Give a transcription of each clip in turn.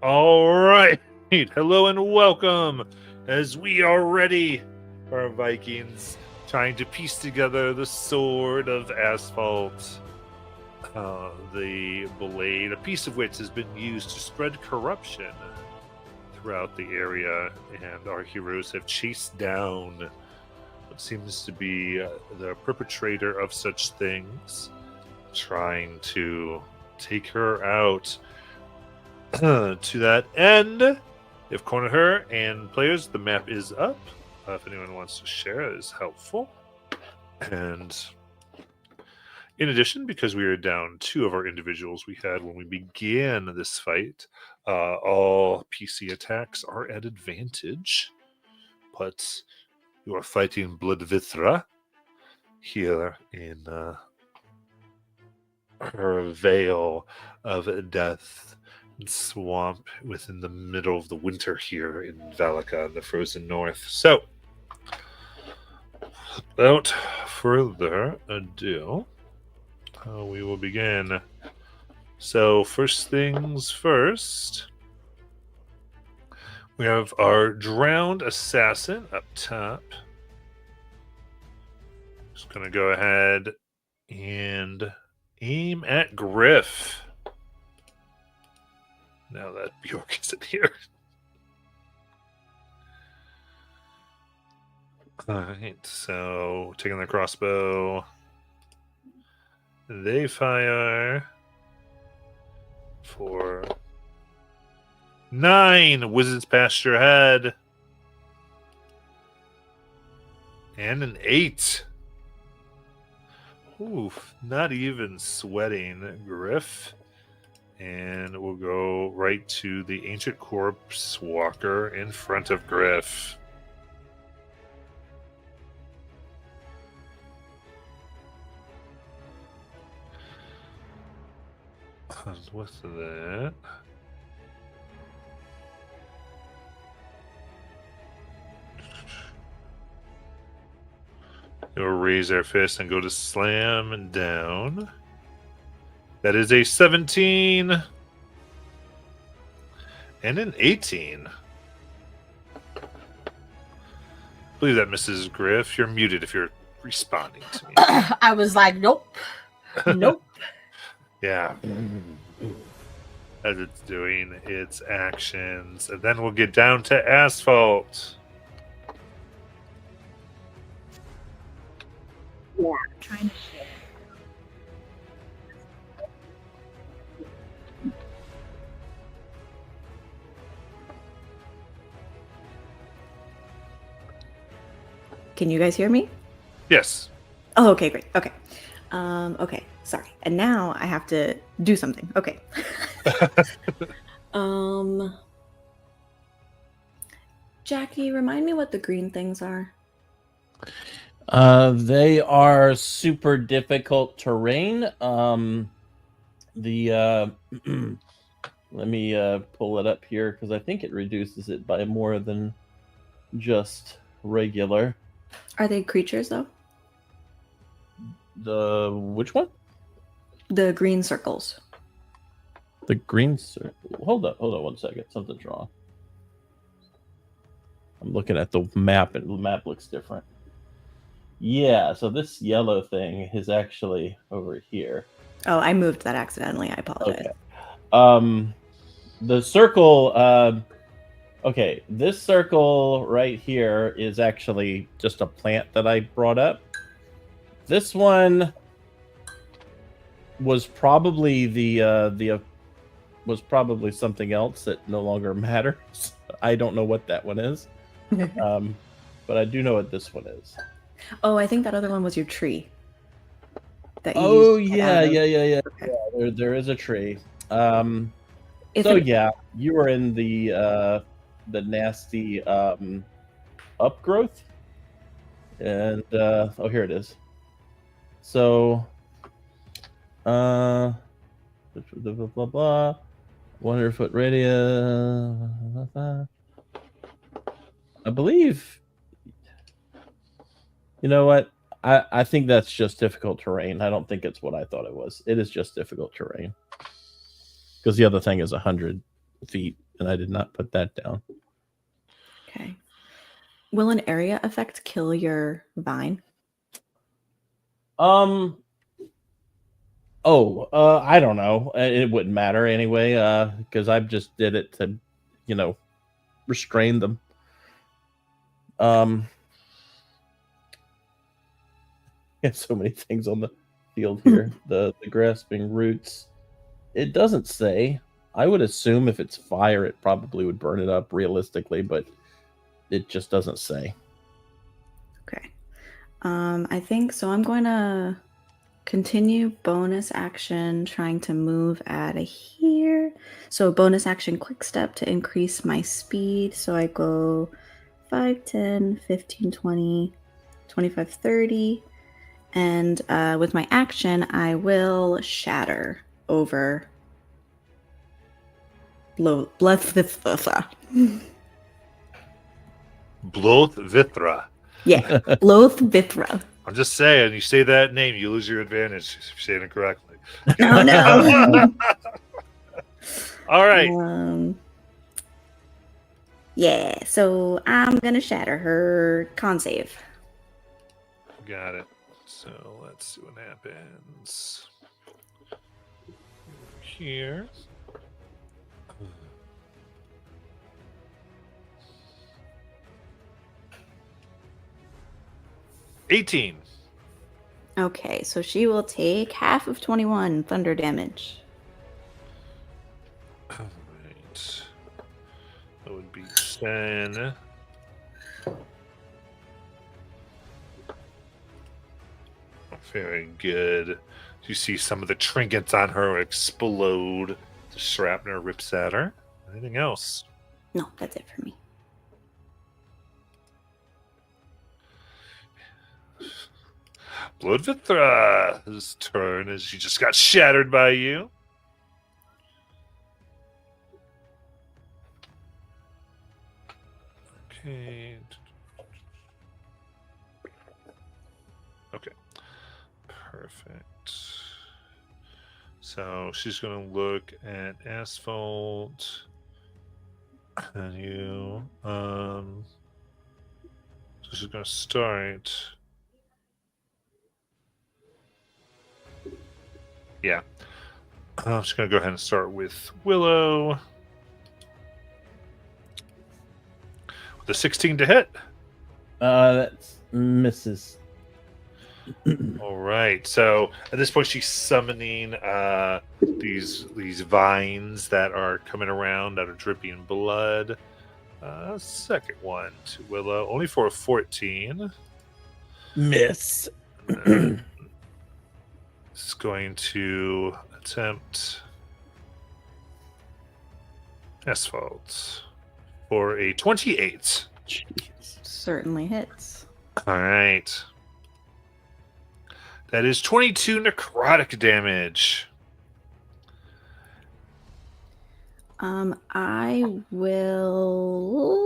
All right. Hello and welcome as we are ready for our Vikings trying to piece together the sword of asphalt. The blade, a piece of which has been used to spread corruption throughout the area, and our heroes have chased down what seems to be the perpetrator of such things, trying to take her out. To that end, if corner her and players, the map is up. If anyone wants to share, it is helpful. And in addition, because we are down two of our individuals we had when we began this fight, all PC attacks are at advantage. But you are fighting Bloodvithra here in her veil of death and swamp within the middle of the winter here in Valaka in the frozen north. So, without further ado, we will begin. So, first things first, we have our drowned assassin up top. Just going to go ahead and aim at Griff. Now that Bjork isn't here. Alright, so taking the crossbow. They fire for 9. Whizzes past your head. And an 8. Oof, not even sweating, Griff. And we'll go right to the Ancient Corpse Walker in front of Griff. What's that? We'll raise our fist and go to slam down. That is a 17 and an 18. I believe that Mrs. Griff. You're muted if you're responding to me. I was like, nope. Nope. Yeah. As it's doing its actions. And then we'll get down to asphalt. Yeah, I'm trying to share. Can you guys hear me? Yes. Oh, okay, great. Okay. Okay, sorry. And now I have to do something. Okay. Jackie, remind me what the green things are. They are super difficult terrain. Let me pull it up here because I think it reduces it by more than just regular. Are they creatures though? The which one? The green circles. The green circle. Hold on 1 second. Something's wrong. I'm looking at the map, and the map looks different. Yeah, so this yellow thing is actually over here. Oh, I moved that accidentally. I apologize. Okay. The circle. Okay, this circle right here is actually just a plant that I brought up. This one was probably was probably something else that no longer matters. I don't know what that one is, but I do know what this one is. Oh, I think that other one was your tree. That you yeah. Okay. Yeah. There is a tree. Yeah, you were in the nasty upgrowth, and oh, here it is. So, blah blah blah, 100-foot radius. I believe. You know what? I think that's just difficult terrain. I don't think it's what I thought it was. It is just difficult terrain. because the other thing is 100 feet, and I did not put that down. Okay. Will an area effect kill your vine? I don't know. It wouldn't matter anyway, because I just did it to, restrain them. So many things on the field here. the grasping roots. It doesn't say. I would assume if it's fire, it probably would burn it up realistically, but it just doesn't say. Okay. I think so. I'm going to continue bonus action trying to move out of here. So bonus action quick step to increase my speed. So I go 5, 10, 15, 20, 25, 30. And with my action, I will shatter over Bloodvithra. Blothvithra. Yeah, Blothvithra. I'm just saying, you say that name, you lose your advantage if you're saying it correctly. Oh no. All right. Yeah, so I'm gonna shatter her con save. Got it. So let's see what happens. Here. $18. Okay, so she will take half of 21 thunder damage. All right. That would be 10. Very good. You see some of the trinkets on her explode. The shrapnel rips at her. Anything else? No, that's it for me. Bloodvithra's turn as she just got shattered by you. Okay. Okay. Perfect. So she's going to look at Asphalt and you. So she's going to start. Yeah. I'm just going to go ahead and start with Willow. With a 16 to hit. That's misses. All right. So at this point, she's summoning these vines that are coming around that are dripping blood. Second one to Willow, only for a 14. Miss. It's going to attempt Asphalt for a 28. Jeez. Certainly hits. All right. That is 22 necrotic damage. I will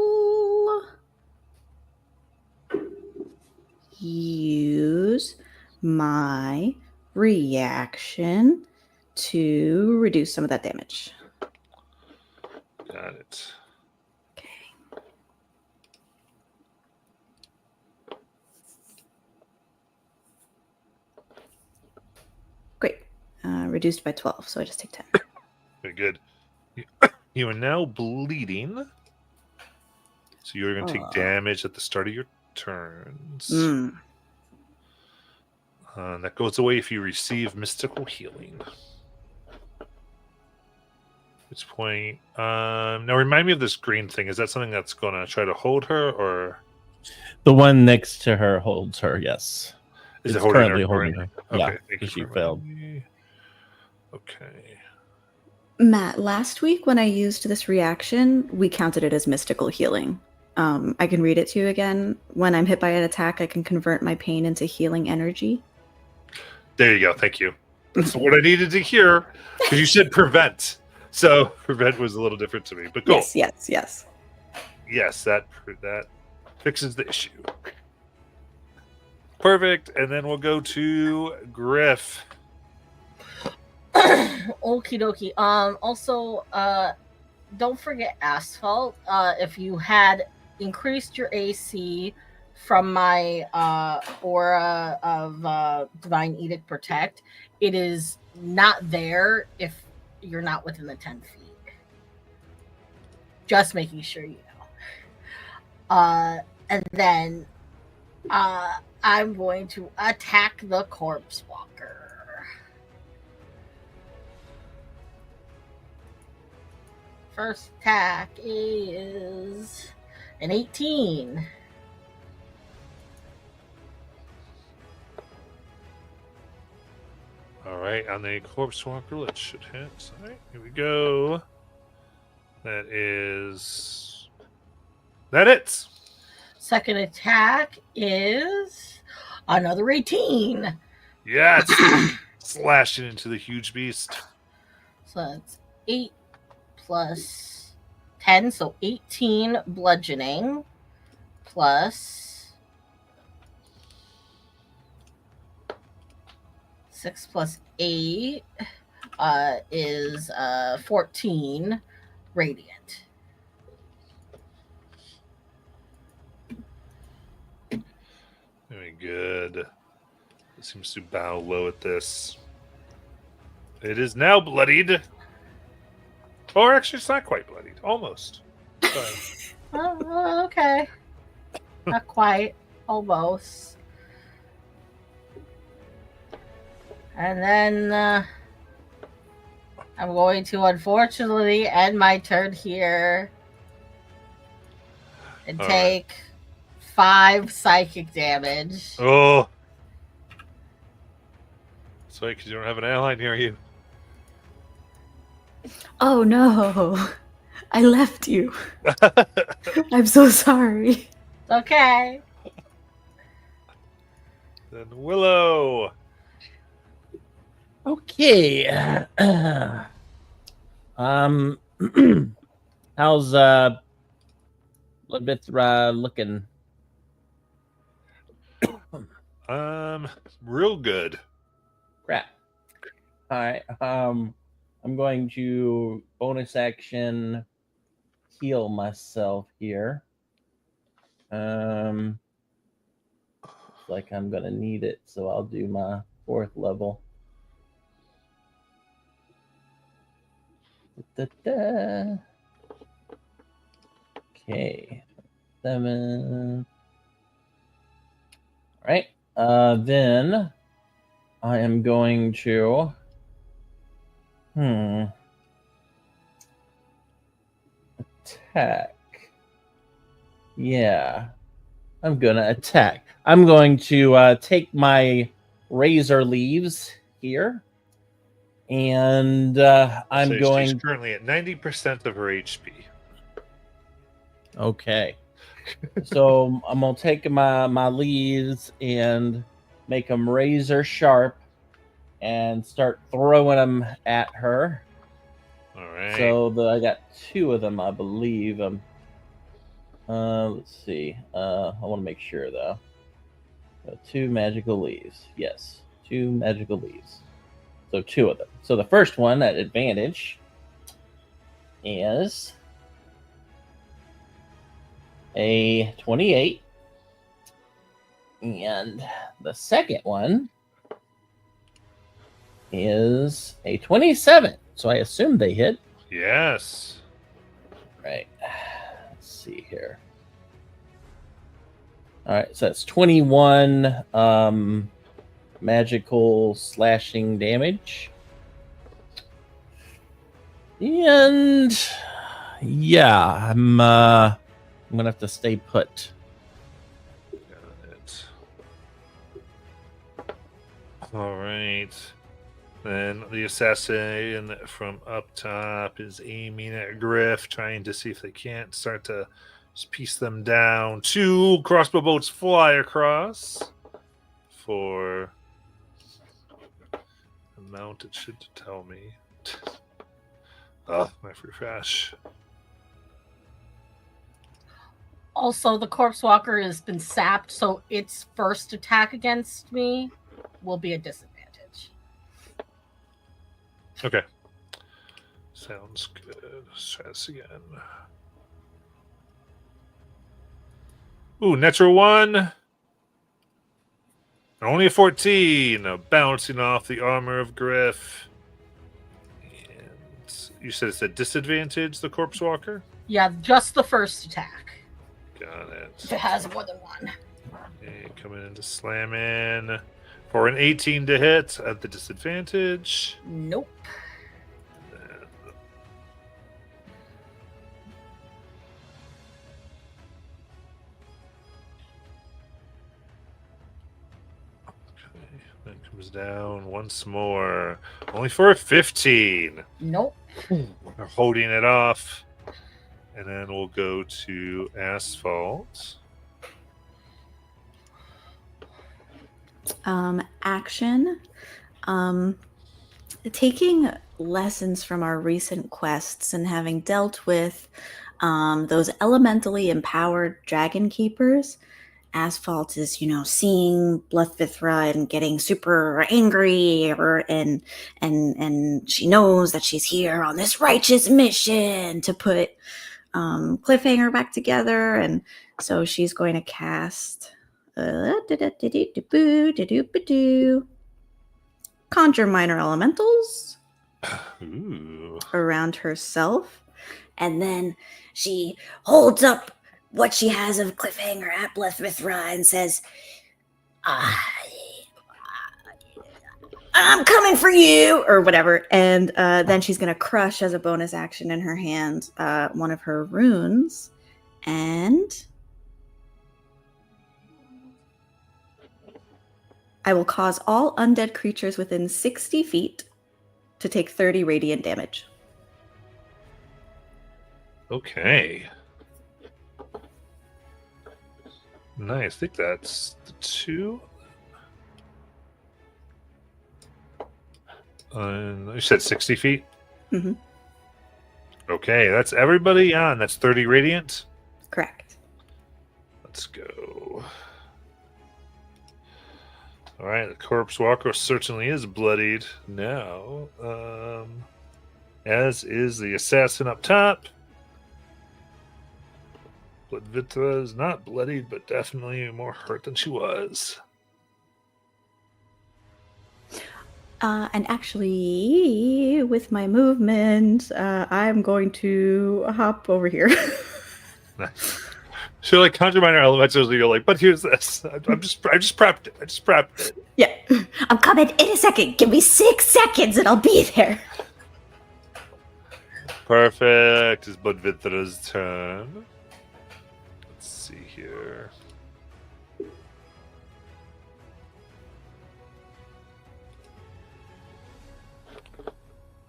use my reaction to reduce some of that damage. Got it. Okay. Great. Reduced by 12, so I just take 10. Very good. You are now bleeding. So you're going to take damage at the start of your turns. That goes away if you receive mystical healing. At which point, now remind me of this green thing. Is that something that's going to try to hold her, or The one next to her holds her, yes. is It's it holding currently her? holding her. Okay, Yeah, thank you because she for failed. reminding me. Okay. Matt, last week when I used this reaction, we counted it as mystical healing. I can read it to you again. When I'm hit by an attack, I can convert my pain into healing energy. There you go. Thank you. That's what I needed to hear, because you said prevent. So prevent was a little different to me. But go. Yes. Yes, that fixes the issue. Perfect. And then we'll go to Griff. Okie dokie. Also, don't forget asphalt. If you had increased your AC from my aura of Divine Edict Protect, it is not there if you're not within the 10 feet. Just making sure you know. And then I'm going to attack the Corpse Walker. First attack is an 18. All right, on the Corpse Walker, let's should hit. All right, here we go. That hits. Second attack is another 18. Yes, slashing into the huge beast. So that's 8 plus 10, so 18 bludgeoning plus 6 plus 8 is 14 radiant. Very good. It seems to bow low at this. It is now bloodied. Or actually, it's not quite bloodied. Almost. Oh, okay. Not quite. Almost. And then I'm going to unfortunately end my turn here and All take 5 psychic damage. Oh. That's right, because you don't have an ally near you. Oh no. I left you. I'm so sorry. Okay. Then Willow. Okay. How's Libithra looking? Real good. Crap. All right. I'm going to bonus action heal myself here. Looks like I'm gonna need it, so I'll do my 4th level. Da-da-da. Okay. 7. All right. Then I am going to attack. Yeah. I'm gonna attack. I'm going to take my razor leaves here. And I'm So going. She's currently at 90% of her HP. Okay. So I'm gonna take my leaves and make them razor sharp, and start throwing them at her. All right. So I got 2 of them, I believe. Let's see. I want to make sure though. 2 magical leaves. Yes, 2 magical leaves. So 2 of them. So the first one at advantage is a 28. And the second one is a 27. So I assume they hit. Yes. Right. Let's see here. All right. So that's 21 magical slashing damage. And yeah, I'm gonna have to stay put. Got it. All right. Then the assassin from up top is aiming at Griff, trying to see if they can't start to just piece them down. 2 crossbow bolts fly across for amount it should tell me. Oh, my refresh. Also, the Corpse Walker has been sapped, so its first attack against me will be a disadvantage. Okay. Sounds good. Let's try this again. Ooh, natural 1. Only a 14. Bouncing off the armor of Griff. And you said it's a disadvantage, the Corpse Walker? Yeah, just the first attack. Got it. If it has more than one. Okay, coming into slamming for an 18 to hit at the disadvantage. Nope. That comes down once more. Only for a 15. Nope. We're holding it off. And then we'll go to Asphalt. Action. Taking lessons from our recent quests and having dealt with those elementally empowered dragon keepers, Asphalt is, seeing Bloodvithra and getting super angry, and she knows that she's here on this righteous mission to put Cliffhanger back together, and so she's going to cast Conjure Minor Elementals Ooh. around herself, and then she holds up what she has of Cliffhanger at Bloodvithra and says, I'm coming for you, or whatever. And then she's going to crush as a bonus action in her hand one of her runes. And I will cause all undead creatures within 60 feet to take 30 radiant damage. Okay. Nice. I think that's the 2. You said 60 feet? Mm-hmm. Okay, that's everybody on. That's 30 radiant. Correct. Let's go. All right, the Corpse Walker certainly is bloodied now. As is the assassin up top. Bloodvithra is not bloodied, but definitely more hurt than she was. And actually, with my movement, I'm going to hop over here. So like Conjure Minor Elementals, you're like, but here's this. I just prepped it. I just prepped it. Yeah. I'm coming in a second. Give me 6 seconds and I'll be there. Perfect. It's Bloodvithra's turn. Let's see here.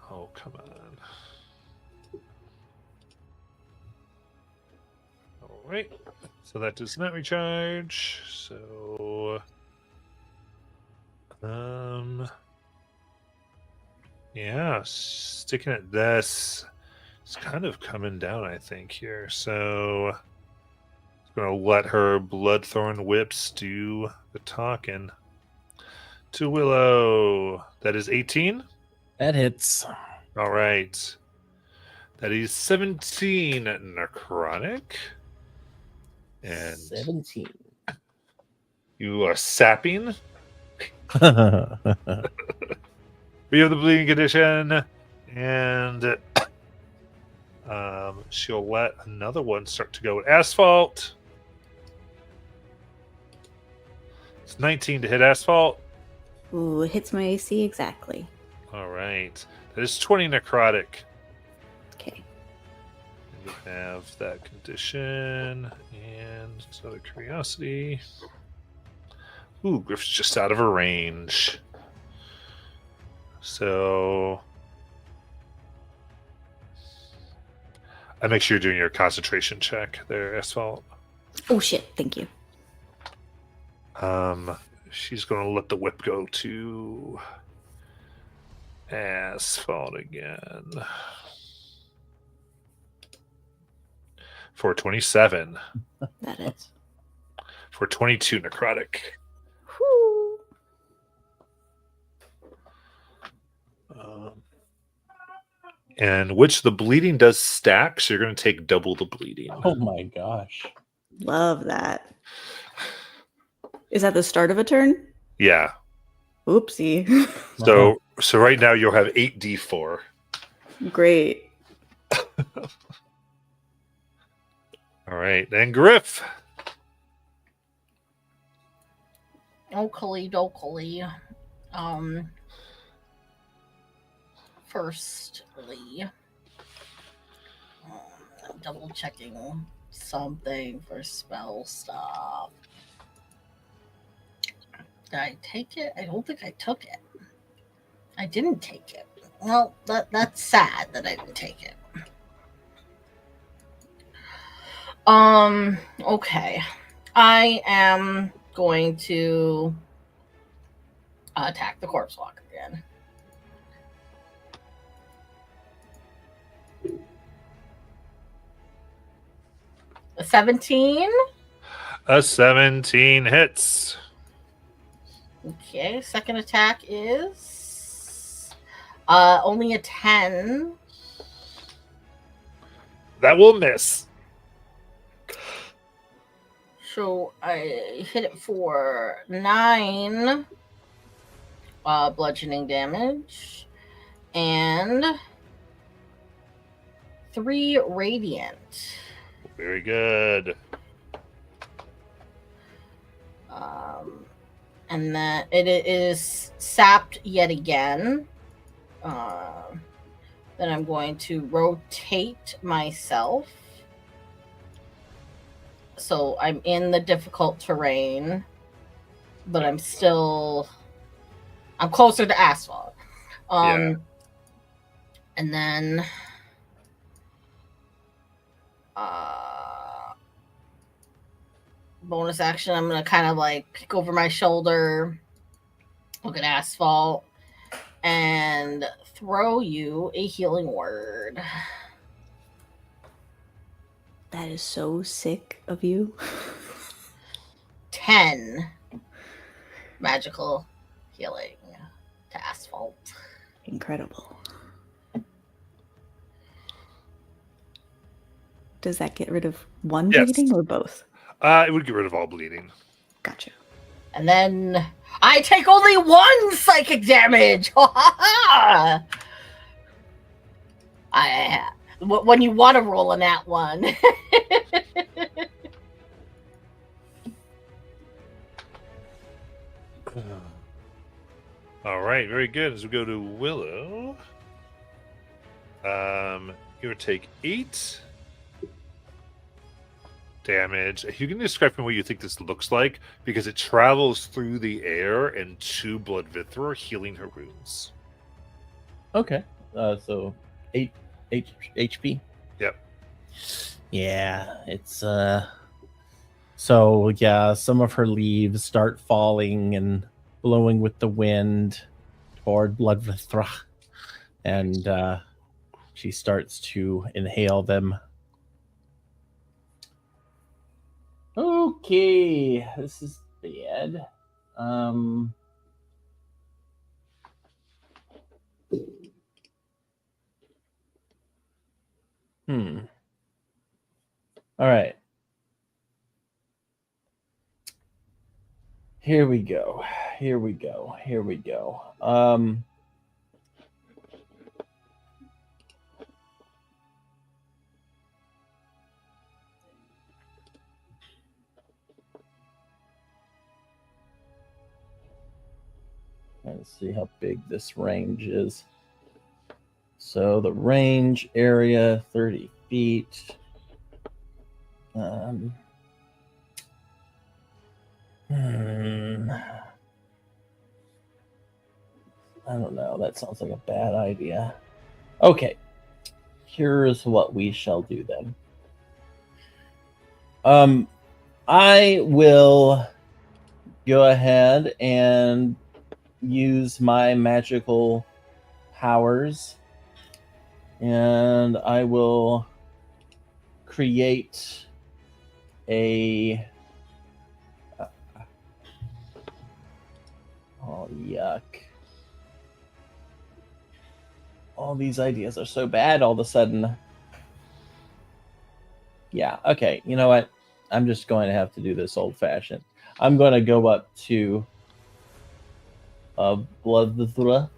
Oh, come on. All right. So that does not recharge. So, yeah, sticking at this. It's kind of coming down, I think, here. So, I'm going to let her Bloodthorn Whips do the talking. To Willow. That is 18. That hits. All right. That is 17 necrotic. And 17. you are sapping. That's We have the bleeding condition. And she'll let another one start to go with Asphalt. It's 19 to hit Asphalt. Ooh, it hits my AC exactly. All right. That is 20 necrotic. Okay. You have that condition. And another curiosity. Ooh, Griff's just out of her range. So I make sure you're doing your concentration check there, Asphalt. Oh shit, thank you. She's gonna let the whip go to Asphalt again. For 27. That is. For 22 necrotic. Whew. and which the bleeding does stack, so you're going to take double the bleeding. Oh my gosh. Love that. Is that the start of a turn? Yeah. Oopsie. So right now you'll have 8d4. Great. All right, then Griff. Oakley dokley. Firstly, I'm double checking something for spell stuff. Did I take it? I don't think I took it. I didn't take it. Well, that's sad that I didn't take it. Okay. I am going to attack the corpse walker again. A 17. A 17 hits. Okay, second attack is only a 10. That will miss. So I hit it for 9 bludgeoning damage and 3 radiant. Very good. And then it is sapped yet again. Then I'm going to rotate myself. So I'm in the difficult terrain, but I'm closer to asphalt. Yeah. And then bonus action, I'm going to kind of like peek over my shoulder, look at asphalt, and throw you a healing word. That is so sick of you. 10 magical healing to asphalt. Incredible. Does that get rid of one Yes. bleeding or both? It would get rid of all bleeding. Gotcha. And then I take only 1 psychic damage. When you want to roll a nat 1. All right, very good. As we go to Willow, you would take 8 damage. You can describe to me what you think this looks like, because it travels through the air and 2 blood vithra, healing her wounds. Okay. So 8 HP. Yep. Yeah, it's so yeah, some of her leaves start falling and blowing with the wind toward Bloodvithra, and she starts to inhale them. Okay, this is bad. All right. Here we go. Let's see how big this range is. So the range area, 30 feet. I don't know. That sounds like a bad idea. Okay. Here's what we shall do then. I will go ahead and use my magical powers, and I will create a oh yuck. All these ideas are so bad all of a sudden. Yeah, okay. You know what? I'm just going to have to do this old-fashioned. I'm going to go up to Blood,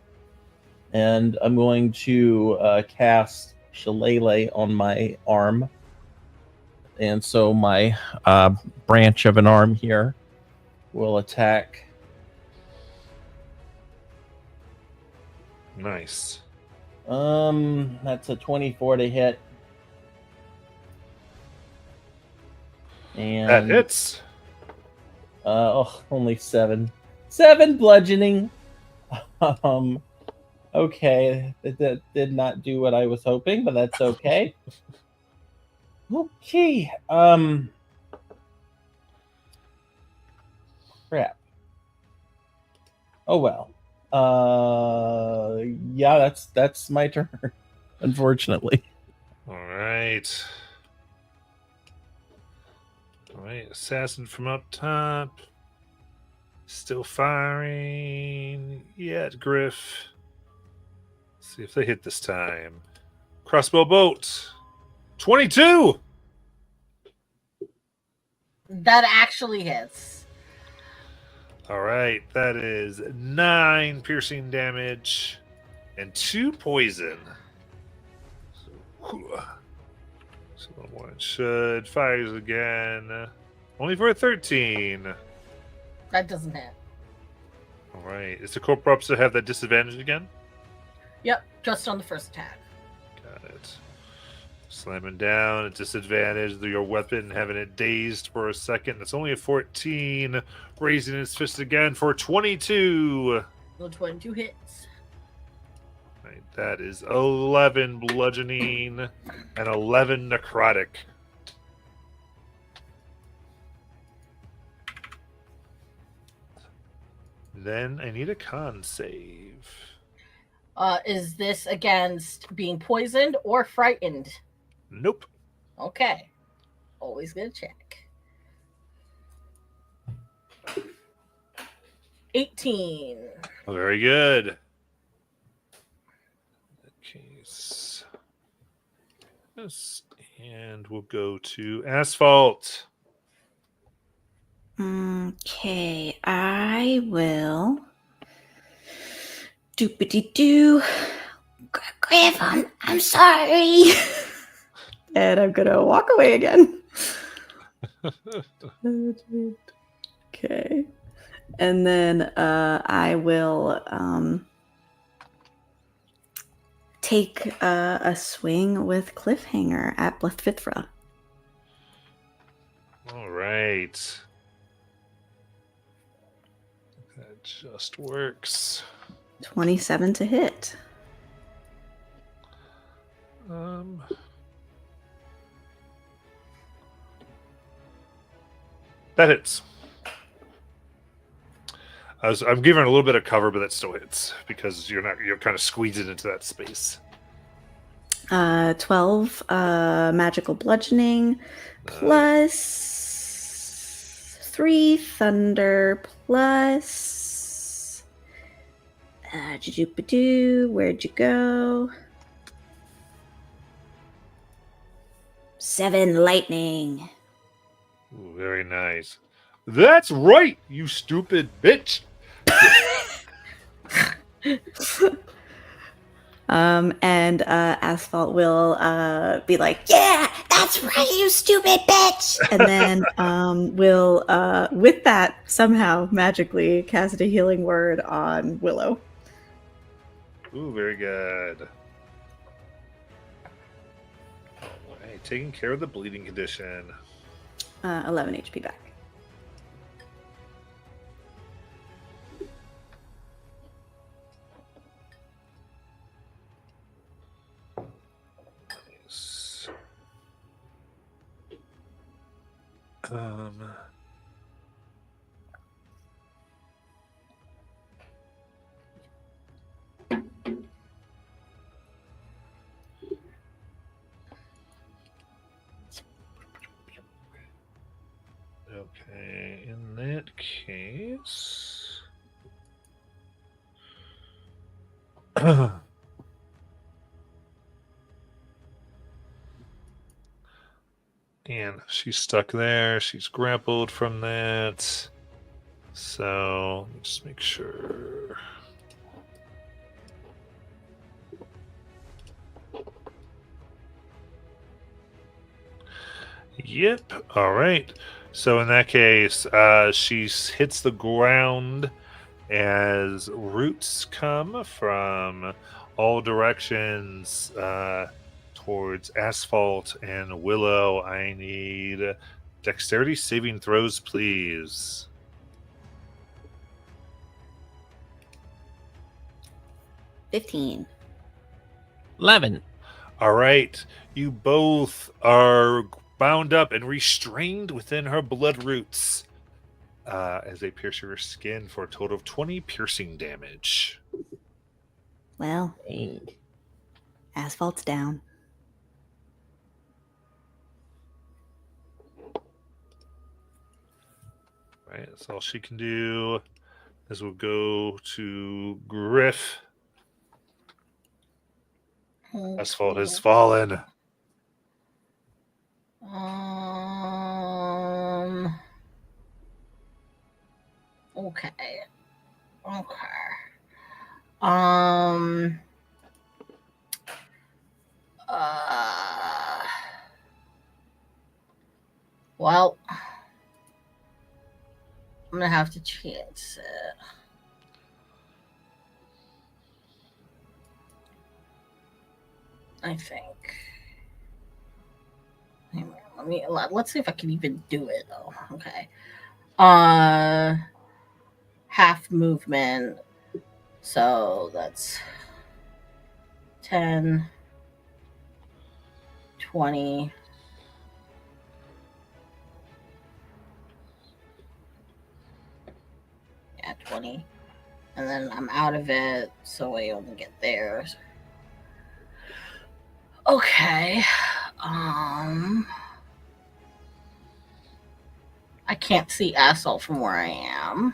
and I'm going to cast Shillelagh on my arm. And so my branch of an arm here will attack. Nice. That's a 24 to hit. And That hits. only 7. 7 bludgeoning. Okay, that did not do what I was hoping, but that's okay. Okay. Crap. Oh well. Yeah, that's my turn. Unfortunately. All right. All right, assassin from up top. Still firing. Yeah, Griff. Let's see if they hit this time. Crossbow bolt. 22. That actually hits. All right, that is 9 piercing damage and 2 poison. So one should fires again. Only for a 13. That doesn't hit. All right, is the corpse have that disadvantage again? Yep, just on the first attack. Got it. Slamming down at disadvantage. Your weapon having it dazed for a second. That's only a 14. Raising his fist again for 22. No 22 hits. Right, that is 11 bludgeoning and 11 necrotic. Then I need a con save. Is this against being poisoned or frightened? Nope. Okay. Always gonna check. 18. Very good. In that case. Yes. And we'll go to Asphalt. Okay, I will. Doopity-doo. Griff, I'm sorry. And I'm gonna walk away again. Okay. And then I will take a swing with Cliffhanger at Blithfithra. All right. That just works. 27 to hit. That hits. I'm giving it a little bit of cover, but that still hits because you're kind of squeezing into that space. 12 magical bludgeoning plus 3 thunder plus where'd you go? 7 lightning. Ooh, very nice. That's right, you stupid bitch. And Asphalt will be like, yeah, that's right, you stupid bitch. And then will, with that, somehow magically cast a healing word on Willow. Ooh, very good. All right, taking care of the bleeding condition. 11 HP back. Nice. Okay, in that case. And she's stuck there. She's grappled from that. So let me just make sure. Yep. All right. So in that case, she hits the ground as roots come from all directions towards Asphalt and Willow. I need dexterity saving throws, please. 15. 11. All right. You both are bound up and restrained within her blood roots as they pierce your skin for a total of 20 piercing damage. Well, Dang. Asphalt's down. Right, that's all she can do. As we'll go to Griff. Asphalt has fallen. Okay. Uh, well, I'm gonna have to chance it. I think. Let's see if I can even do it though. Okay. Half movement. So that's 10, 20. Yeah, 20. And then I'm out of it, so I only get there. Okay. I can't see Asphalt from where I am.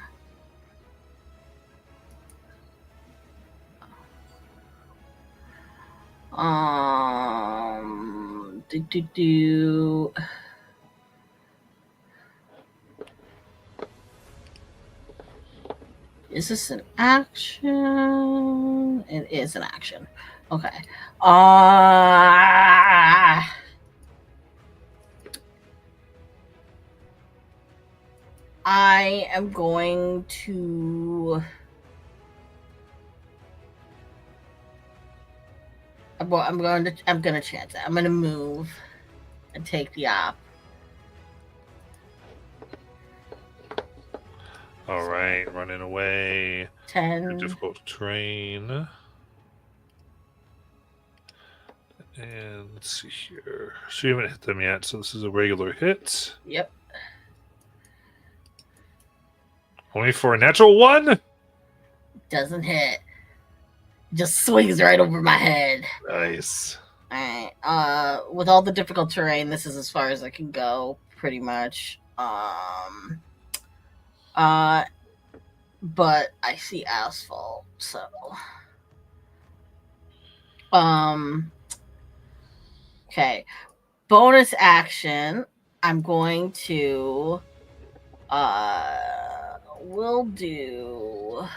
Is this an action? It is an action. Okay. I am going to. I'm going to chance it. I'm going to move and take the op. All right, running away. 10. Difficult terrain. And let's see here. So you haven't hit them yet, so this is a regular hit. Yep. Only for a natural 1? Doesn't hit. Just swings right over my head. Nice. Alright. With all the difficult terrain, this is as far as I can go, pretty much. But I see Asphalt, so. Okay. Bonus action. I'm going to. We'll do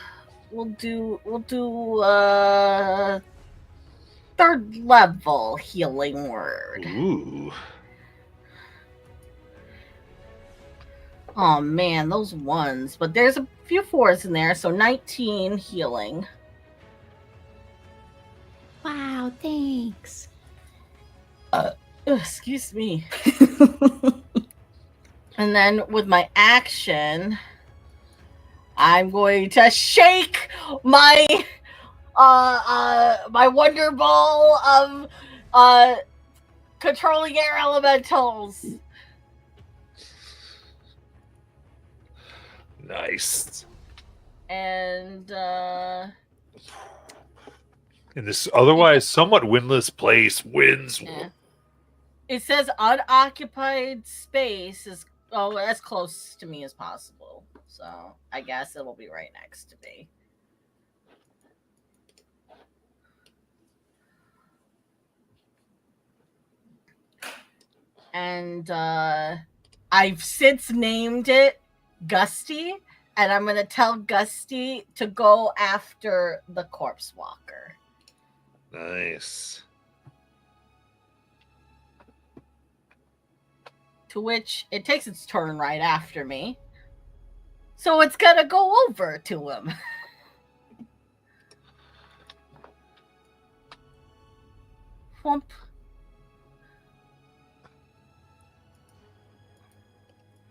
third level healing word. Ooh. Oh man, those ones. But there's a few 4s in there, so 19 healing. Wow, thanks. Excuse me. And then with my action, I'm going to shake my my wonder ball of controlling air elementals. Nice. And In this otherwise somewhat windless place, winds. yeah. It says unoccupied space is as close to me as possible. So I guess it'll be right next to me. and I've since named it Gusty, and I'm gonna tell Gusty to go after the corpse walker. Nice. To which it takes its turn right after me. So it's gonna go over to him. Whomp.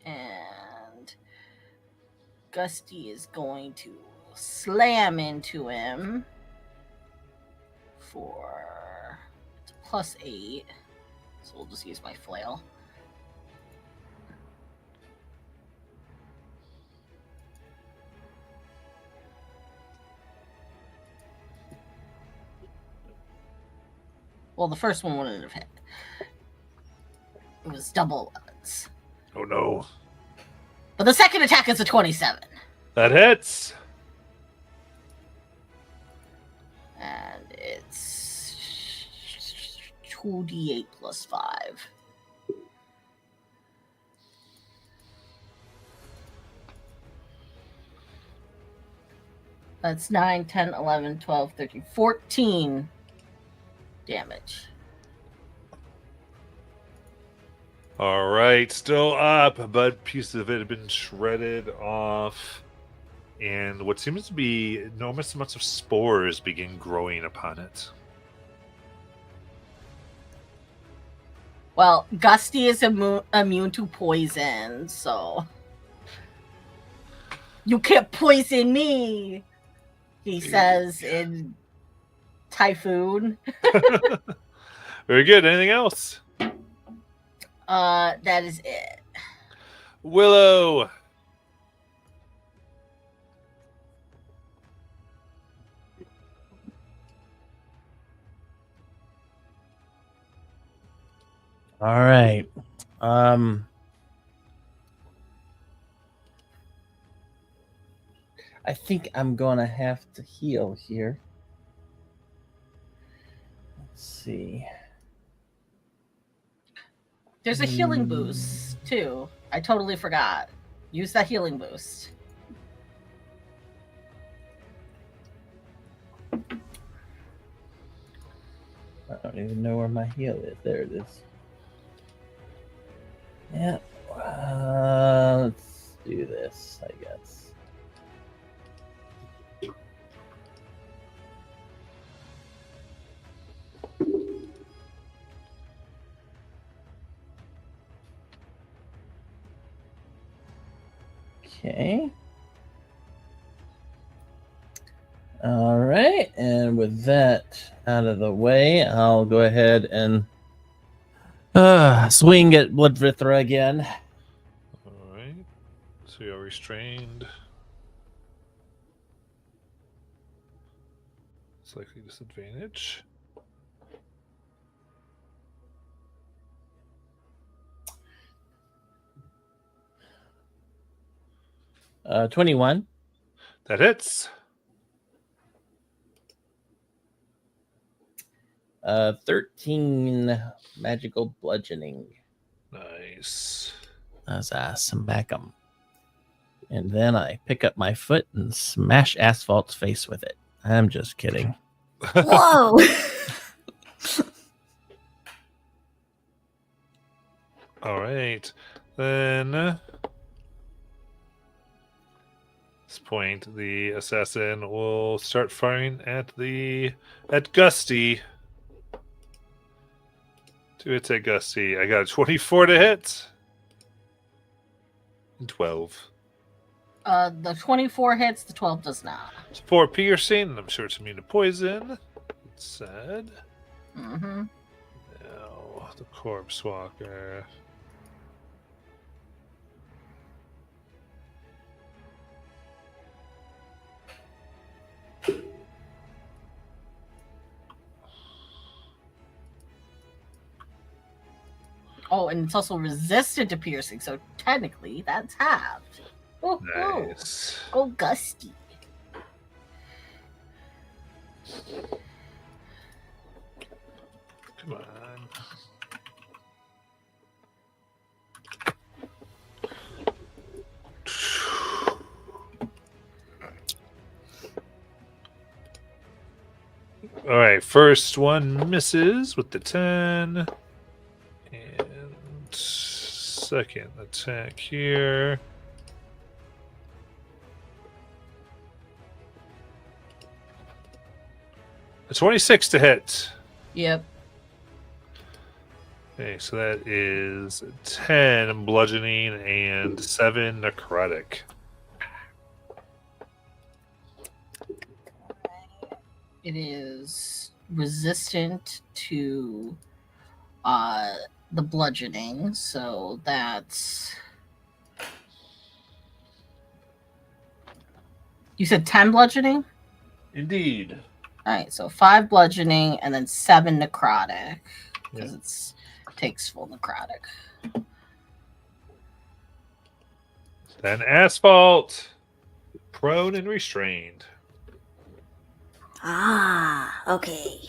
And Gusty is going to slam into him for +8. So we'll just use my flail. Well, the first one wouldn't have hit. It was double odds. Oh no. But the second attack is a 27. That hits. And it's 2d8 plus 5. That's 9, 10, 11, 12, 13, 14 damage. All right, still up, but pieces of it have been shredded off, and what seems to be enormous amounts of spores begin growing upon it. Well, Gusty is immune to poison, so you can't poison me, he says in Typhoon. Very good. Anything else? That is it. Willow. All right. I think I'm gonna have to heal here. Let's see. There's a healing boost too. I totally forgot. Use that healing boost. I don't even know where my heal is. There it is. Yeah. Let's do this, I guess. Okay. All right, and with that out of the way, I'll go ahead and swing at Bloodvithra again. All right. So you're restrained. Slightly disadvantage. Uh, 21. That hits. 13 magical bludgeoning. Nice. As I smack him. And then I pick up my foot and smash Asphalt's face with it. I'm just kidding. Whoa! All right. Then at this point, the assassin will start firing at Gusty. Two hits at Gusty. I got a 24 to hit. And 12. The 24 hits, the 12 does not. It's 4 piercing. I'm sure it's immune to poison. It's sad. Mm-hmm. Now, the corpse walker. Oh, and it's also resistant to piercing, so technically that's halved. Oh, Nice. go Gusty. Come on. All right, first one misses with the 10. And second attack here. A 26 to hit. Yep. Okay, so that is 10 bludgeoning and 7 necrotic. It is resistant to the bludgeoning, so that's. You said 10 bludgeoning? Indeed. All right, so 5 bludgeoning and then 7 necrotic because it's takes full necrotic. Then Asphalt, prone and restrained. Ah, okay.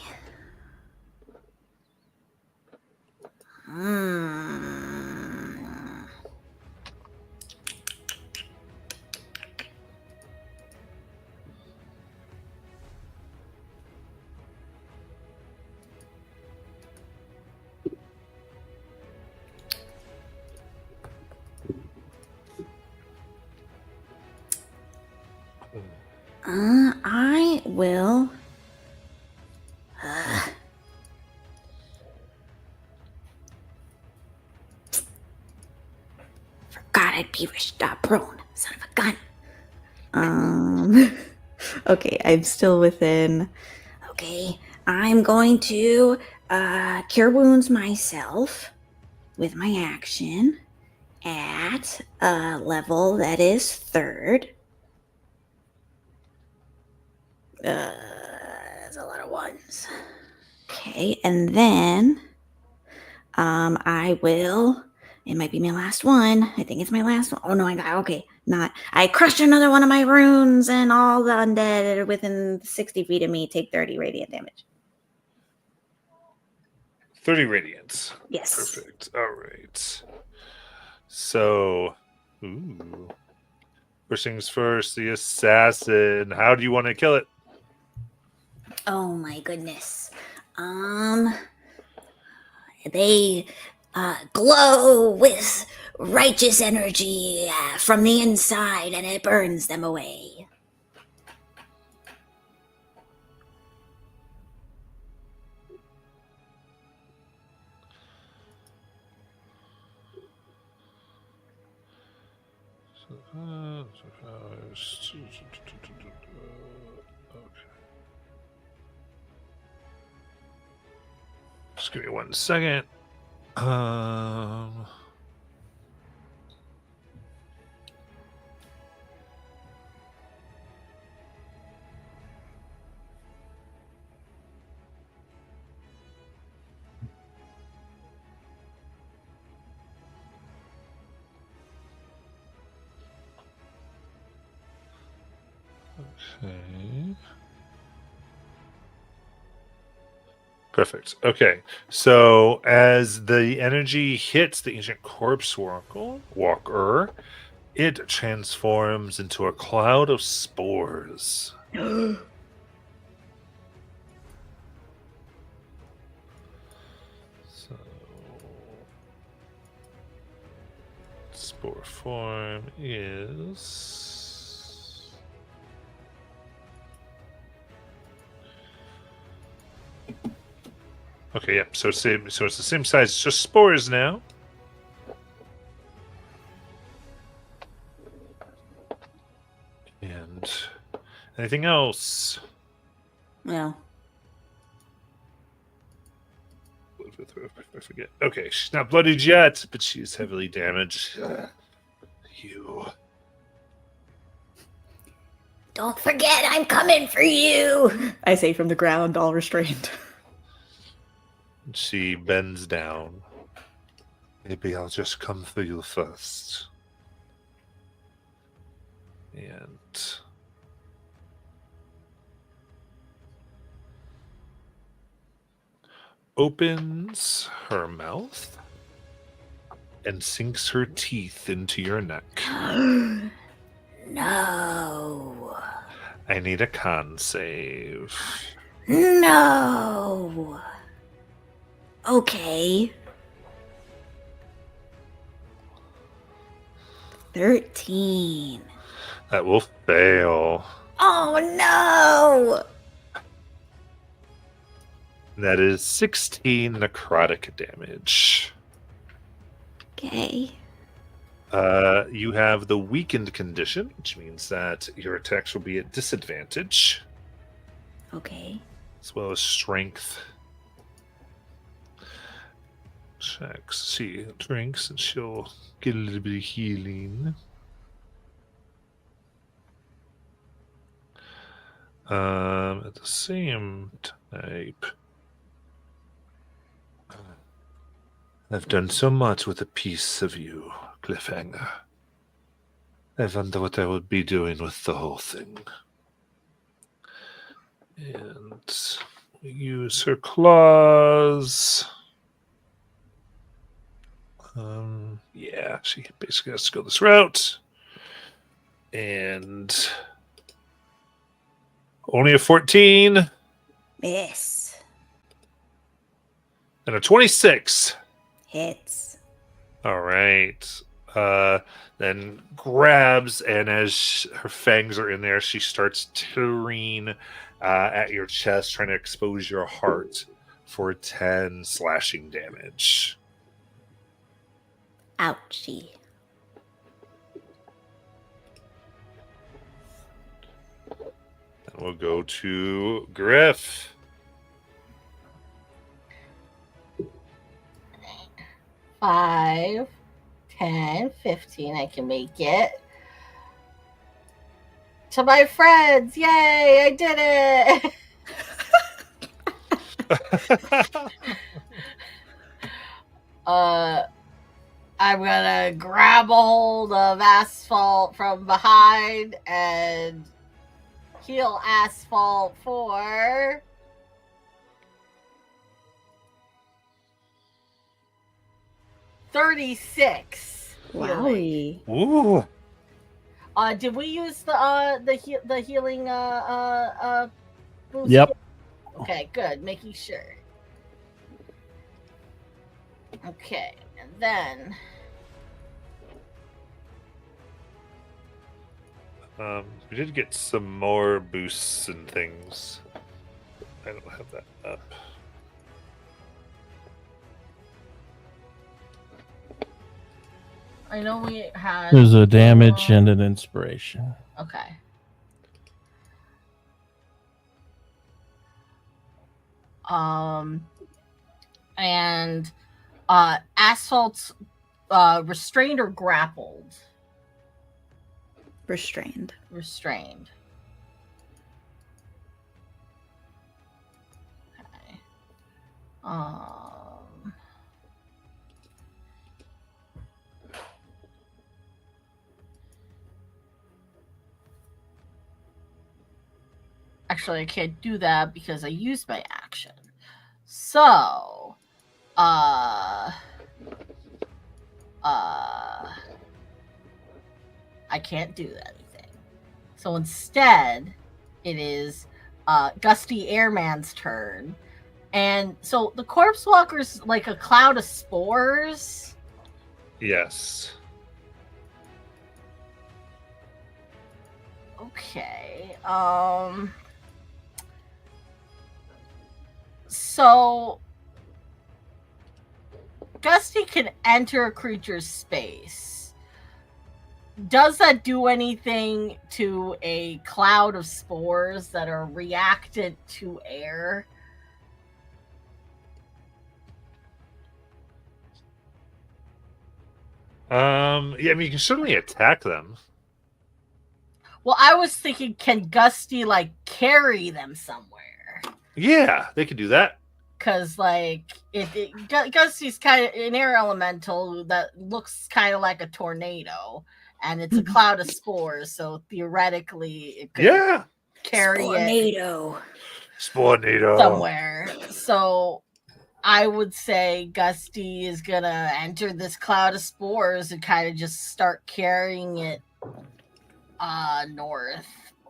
I will. Forgot I'd be prone. Son of a gun. Okay, I'm still within. Okay, I'm going to cure wounds myself with my action at a level that is 3rd. That's a lot of ones. Okay, and then I will. It might be my last one. I think it's my last one. Oh no, I got okay. Not. I crushed another one of my runes, and all the undead that are within 60 feet of me take 30 radiant damage. 30 radiance. Yes. Perfect. All right. So, first things first, the assassin. How do you want to kill it? Oh my goodness. They glow with righteous energy from the inside, and it burns them away. Just give me 1 second. Okay. Perfect. Okay. So as the energy hits the ancient corpse walker, it transforms into a cloud of spores. So spore form is okay, yep. So it's the same size, it's just spores now. And anything else? Well, I forget. Okay, she's not bloodied yet, but she's heavily damaged. You. don't forget, I'm coming for you. I say from the ground, all restrained. She bends down. Maybe I'll just come for you first. And opens her mouth and sinks her teeth into your neck. No. I need a con save. No. Okay. 13. That will fail. Oh no! That is 16 necrotic damage. Okay. You have the weakened condition, which means that your attacks will be at disadvantage, Okay. as well as strength checks. See, drinks, and she'll get a little bit of healing. At the same type, I've done so much with a piece of you, Cliffhanger. I wonder what I would be doing with the whole thing. And we use her claws. Yeah, she basically has to go this route. And only a 14 Miss. and a 26. Hits. All right. Then grabs, and as her fangs are in there, she starts tearing at your chest, trying to expose your heart for 10 slashing damage. Ouchie. And we'll go to Griff. 5, 10, 15. I can make it. To my friends. Yay, I did it. I'm gonna grab a hold of Asphalt from behind and heal Asphalt for 36. healing. Wowie. Ooh. Did we use the healing boost? Yep. Okay, good. Making sure. Okay, and then We did get some more boosts and things. I don't have that up. I know we had. There's a damage and an inspiration. Okay. And Asphalt's restrained or grappled? Restrained. Restrained. Okay. Actually, I can't do that because I used my action. So, I can't do anything. So instead, it is Gusty Airman's turn. And so the Corpse Walker's like a cloud of spores. Yes. Okay. So Gusty can enter a creature's space. Does that do anything to a cloud of spores that are reactant to air? Yeah, I mean, you can certainly attack them. Well, I was thinking, can Gusty like carry them somewhere? Yeah, they could do that. Because like Gusty's kind of an air elemental that looks kind of like a tornado, and it's a cloud of spores. So theoretically, it could carry Spornado. Spornado. somewhere. So I would say Gusty is gonna enter this cloud of spores and kind of just start carrying it north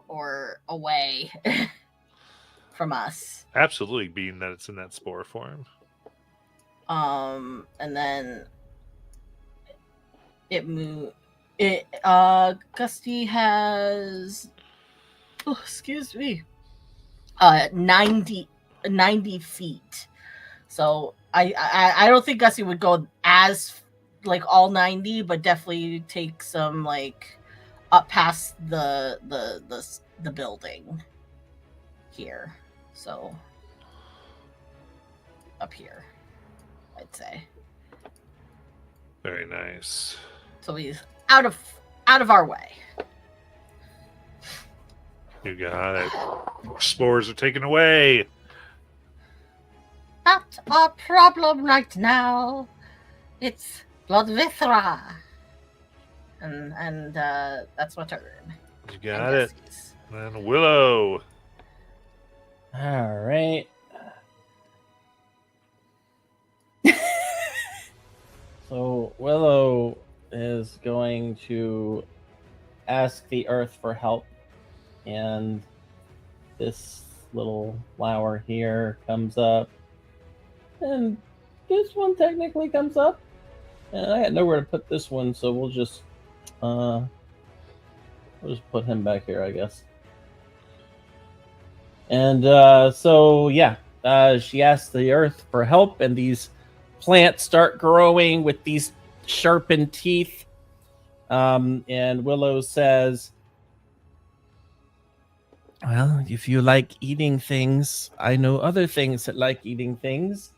or away. from us. Absolutely, being that it's in that spore form. And then Gusty has, oh, excuse me, 90 feet. So I don't think Gusty would go as like all 90, but definitely take some like up past the building here. So up here, I'd say. Very nice. So he's out of our way. You got it. Spores are taken away. Not our problem right now. It's Bloodvithra. And that's my turn. You got it. And Willow. All right. So Willow is going to ask the earth for help, and this little flower here comes up, and this one technically comes up, and I had nowhere to put this one, so we'll just put him back here, I guess. And so yeah, she asks the earth for help, and these plants start growing with these sharpened teeth. And Willow says, well, if you like eating things, I know other things that like eating things.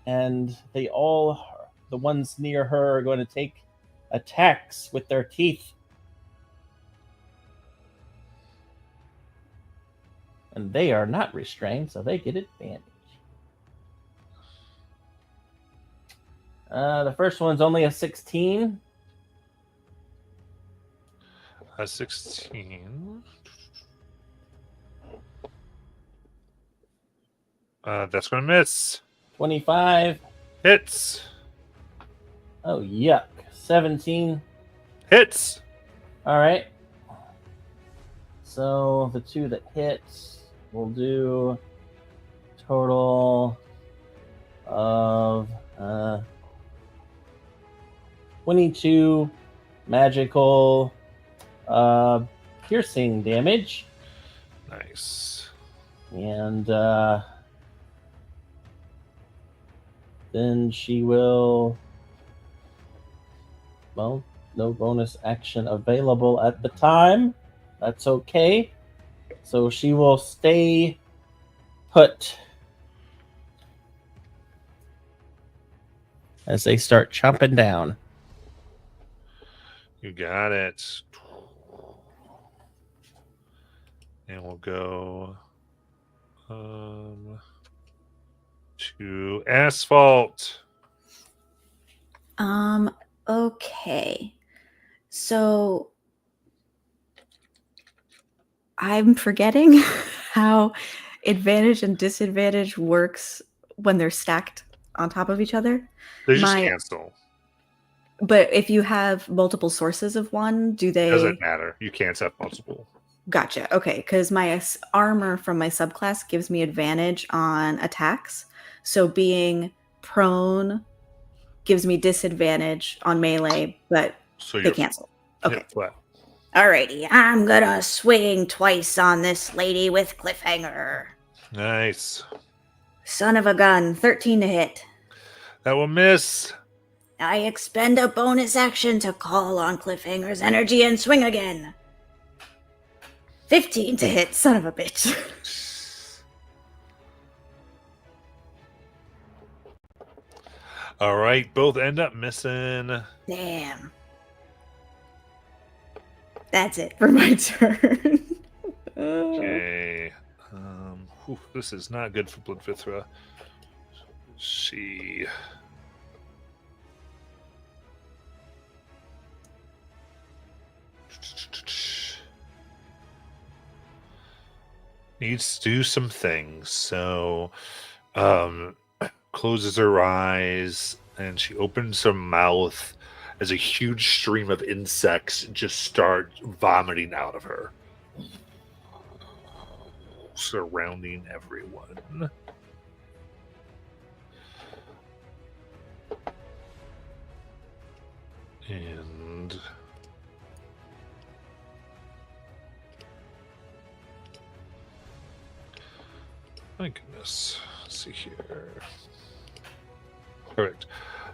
And the ones near her are going to take attacks with their teeth. And they are not restrained, so they get advantage. The first one's only a 16. A 16. That's going to miss. 25. Hits. Oh, yuck. 17. Hits. All right. So the two that hit will do total of 22 magical piercing damage. Nice. And then she will, well, no bonus action available at the time. That's okay. So she will stay put as they start chomping down. You got it. And we'll go to Asphalt. Okay. So I'm forgetting how advantage and disadvantage works when they're stacked on top of each other. They just cancel. But if you have multiple sources of one, do they? Doesn't matter. You can't have multiple. Gotcha. Okay, because my armor from my subclass gives me advantage on attacks. So being prone gives me disadvantage on melee, but So they cancel. Okay. Flat. Alrighty, I'm gonna swing twice on this lady with Cliffhanger. Nice. Son of a gun, 13 to hit. That will miss. I expend a bonus action to call on Cliffhanger's energy and swing again. 15 to hit, son of a bitch. All right, both end up missing. Damn. That's it for my turn. Okay. This is not good for Bloodvithra. She needs to do some things. So closes her eyes and she opens her mouth as a huge stream of insects just start vomiting out of her. surrounding everyone. And my goodness, let's see here. Correct.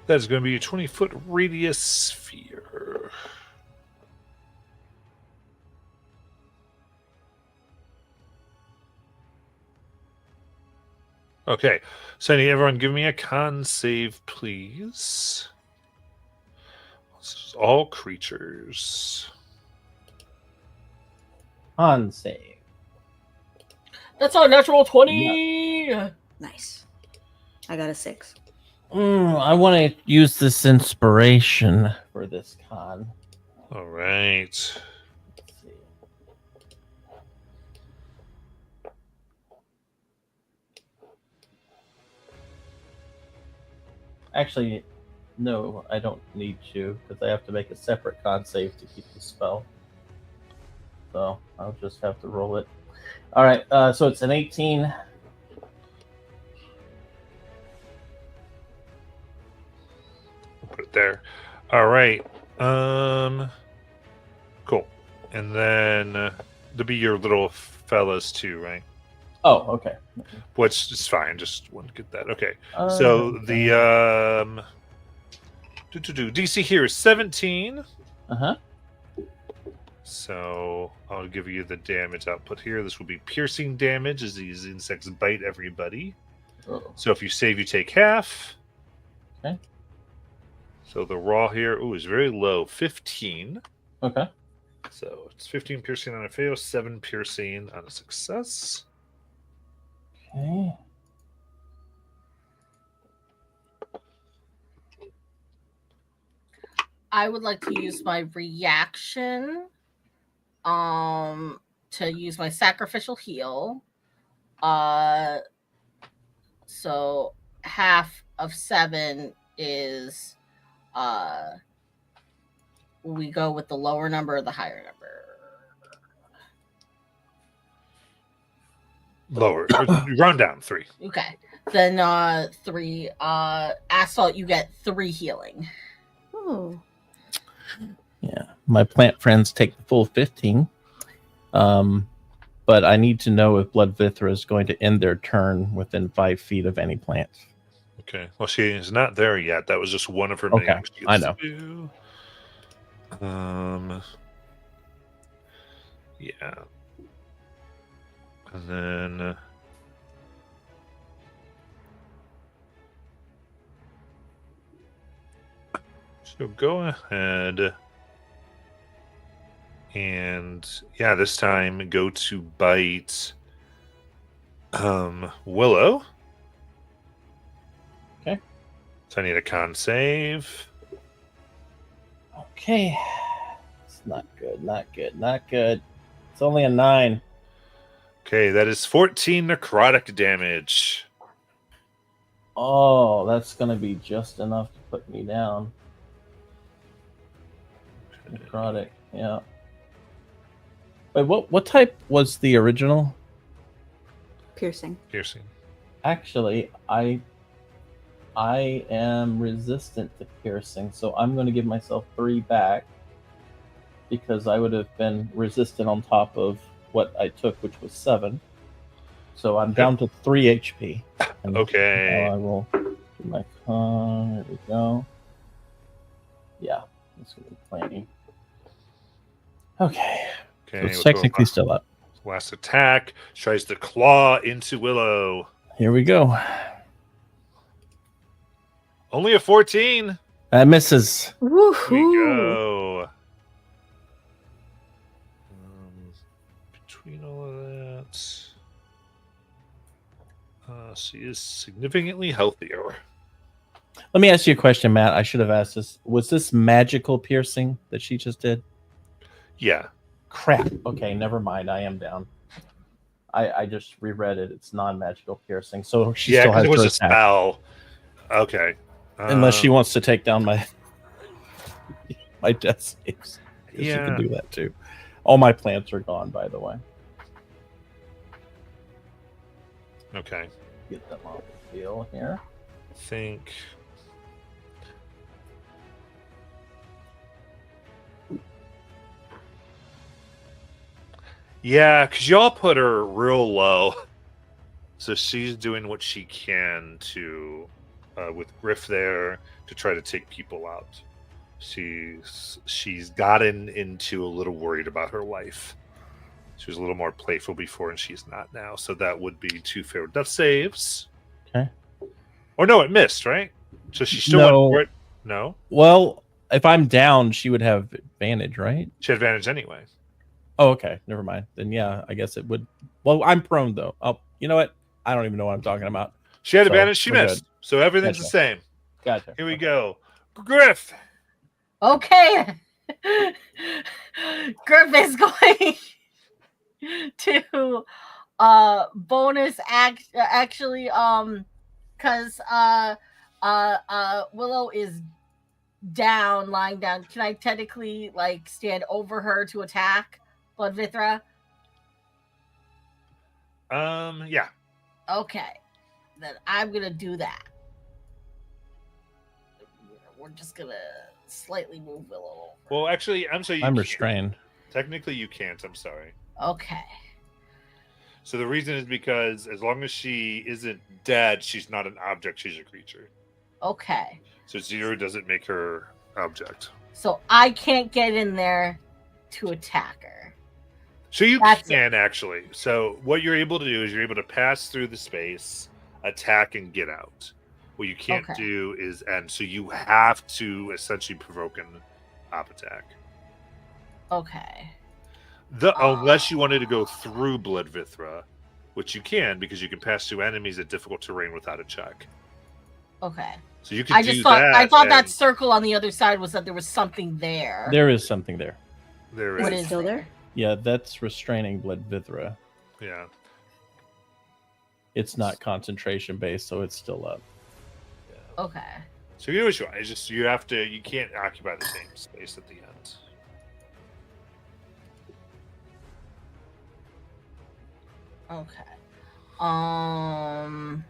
That's going to be a 20-foot radius sphere. Okay, so I need everyone give me a con save, please. This is all creatures. On save. That's a natural 20. Nice. I got a 6. I want to use this inspiration for this con. All right. Let's see. Actually, no, I don't need to because I have to make a separate con save to keep the spell. So I'll just have to roll it. All right, so it's an 18. Put it there. All right. Cool. And then there'll be your little fellas too, right? Oh, okay. Which is fine. Just want to get that. Okay. So the DC here is 17. Uh-huh. So I'll give you the damage output here. This will be piercing damage as these insects bite everybody. Oh. So if you save, you take half. Okay. So the raw here, is very low, 15. Okay. So it's 15 piercing on a fail, 7 piercing on a success. Okay. I would like to use my reaction to use my sacrificial heal. So half of 7 is we go with the lower number or the higher number? Lower. Run down 3. Okay. Then 3 Asphalt, you get 3 healing. Oh. Yeah, my plant friends take the full 15. But I need to know if Blood Vithra is going to end their turn within 5 feet of any plant. Okay. Well, she is not there yet. That was just one of her Okay, names. I know. Yeah. And then so go ahead and this time go to bite Willow. Okay. So I need a con save. Okay. It's not good, not good, not good. It's only a 9. Okay, that is 14 necrotic damage. Oh, that's going to be just enough to put me down. Necrotic, yeah. Wait, what type was the original? Piercing. Piercing. Actually, I am resistant to piercing, so I'm going to give myself 3 back because I would have been resistant on top of what I took, which was 7. So I'm down to 3 HP. And Okay. now I will do my con. There we go. Yeah, this will be plenty. Okay. Okay. So it's we'll go technically still up. last attack. Tries to claw into Willow. Here we go. Only a 14. That misses. Here we Woohoo! go. Between all of that, she is significantly healthier. Let me ask you a question, Matt. I should have asked this. Was this magical piercing that she just did? Yeah. Crap. Okay, never mind. I am down. I just reread it. It's non-magical piercing, so she still has because it was her a attack. spell. Okay. Unless she wants to take down my my death saves. She Yeah. can do that too. All my plants are gone, by the way. Okay. Get them off the field here. Think. Yeah, because y'all put her real low. So she's doing what she can to, with Griff there, to try to take people out. She's gotten into a little worried about her life. She was a little more playful before, and she's not now. So that would be 2 fair death saves. Okay. Or no, it missed, right? So she still No. went for it. No, Well, if I'm down, she would have advantage, right? she had advantage anyway. Oh, okay. Never mind. Then yeah, I guess it would. Well, I'm prone though. Oh, you know what? I don't even know what I'm talking about. She had So, advantage. She we're missed. So everything's the Gotcha. same. Gotcha. Here we go. Griff. Okay. Griff is going to bonus actually because Willow is down, lying down. Can I technically like stand over her to attack Bloodvithra? Yeah. Okay. Then I'm gonna do that. We're just gonna slightly move Willow over. Well, actually, I'm sorry. I'm restrained. Technically, you can't. I'm sorry. Okay. So the reason is because as long as she isn't dead, she's not an object. She's a creature. Okay. So 0 doesn't make her object. So I can't get in there to attack her. So you That's can actually. So what you're able to do is you're able to pass through the space, attack, and get out. What you can't Okay. do is end. So you have to essentially provoke an op attack. Okay. Unless you wanted to go through Bloodvithra, which you can because you can pass through enemies at difficult terrain without a check. Okay. So you can I do just thought that. I thought that and circle on the other side was that there was something there. There is something there. there What is. is Still there? Yeah, that's restraining Bloodvithra. Yeah. It's not concentration based, so it's still up. Okay. So you do what you want. It's just you can't occupy the same space at the end. Okay. Um.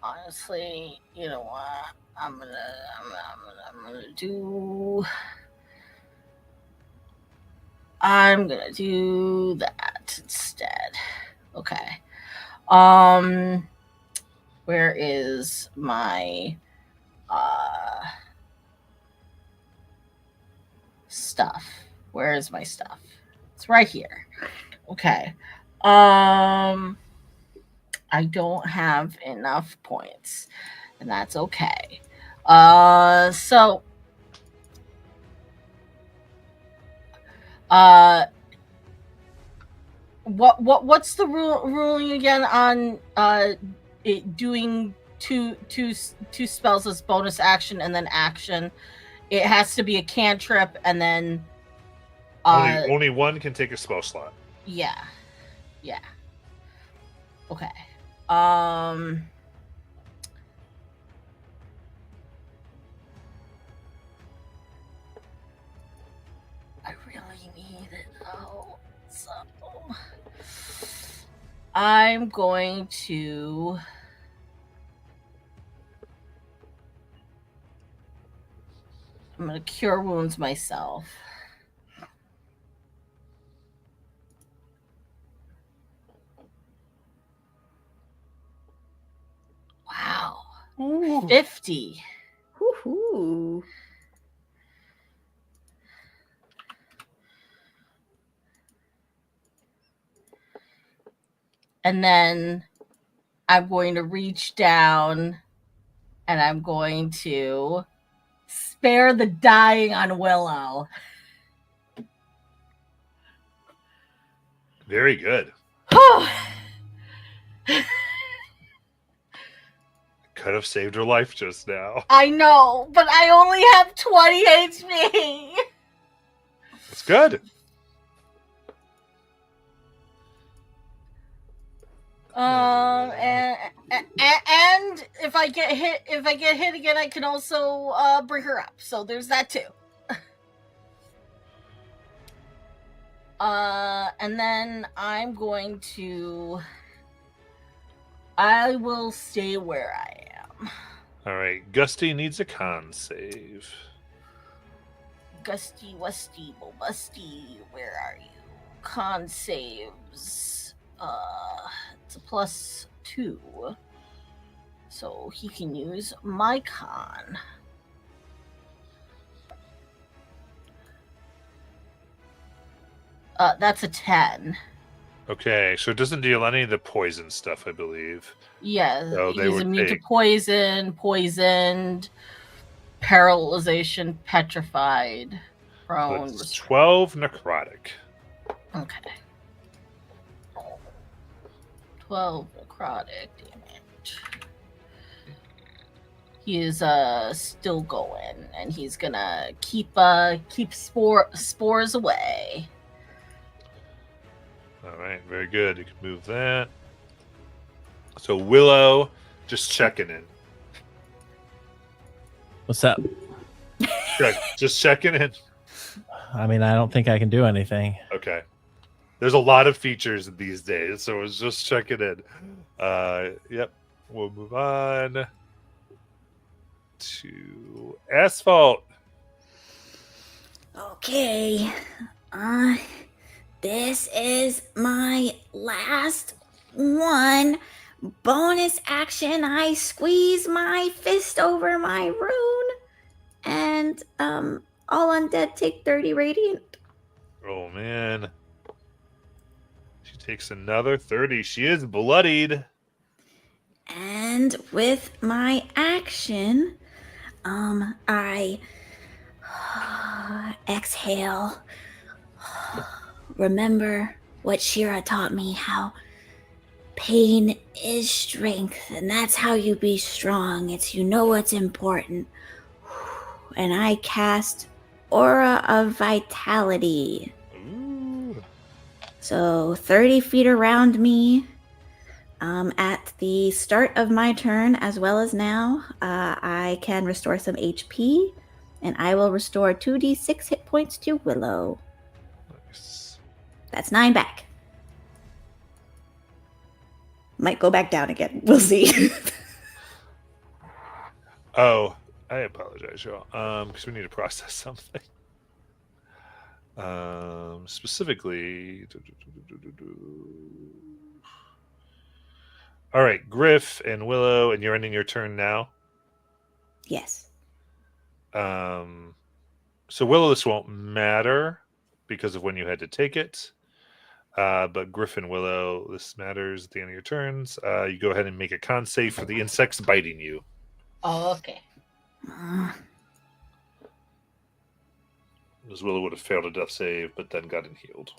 Honestly, you know what? I'm gonna do. I'm gonna do that instead. Okay. Where is my stuff? Where is my stuff? It's right here. Okay. I don't have enough points, and that's okay. So what's the ruling again on doing two spells as bonus action and then action? It has to be a cantrip and then Only one can take a spell slot. yeah. Okay. I really need it though. So I'm going to cure wounds myself. Wow. Ooh. 50. Woohoo. And then I'm going to reach down and I'm going to spare the dying on Willow. Very good. could have saved her life just now. I know, but I only have 20 HP. That's good. And if I get hit again, I can also bring her up. So there's that too. And then I will stay where I am. All right, Gusty needs a con save. Gusty, Wusty, Bobusty, where are you? Con saves. It's a +2. So he can use my con. That's a 10. Okay, so it doesn't deal any of the poison stuff, I believe. Yeah, So they he's would immune to take- poison, poised, paralyzation, petrified, So prone. it's restrained. 12 necrotic. Okay. 12 necrotic damage. He is still going, and he's gonna keep spores away. All right, very good. You can move that. So Willow, just checking in. What's up? Just checking in. I mean, I don't think I can do anything. Okay. There's a lot of features these days, so I was just checking in. Yep. We'll move on to Asphalt. Okay. This is my last one. Bonus action, I squeeze my fist over my rune. And all undead take 30 radiant. Oh man. She takes another 30. She is bloodied. And with my action, I exhale. Remember what Shira taught me, how pain is strength, and that's how you be strong. It's you know what's important. And I cast Aura of Vitality. Ooh. So 30 feet around me. At the start of my turn, as well as now, I can restore some HP, and I will restore 2d6 hit points to Willow. Nice. That's 9 back. Might go back down again. We'll see. Oh, I apologize, y'all. Because we need to process something. Specifically. All right, Griff and Willow, and you're ending your turn now. Yes. So Willow, this won't matter because of when you had to take it. But Griff and Willow, this matters at the end of your turns. You go ahead and make a con save for the insects biting you. Oh, okay. Because Willow would have failed a death save, but then gotten healed.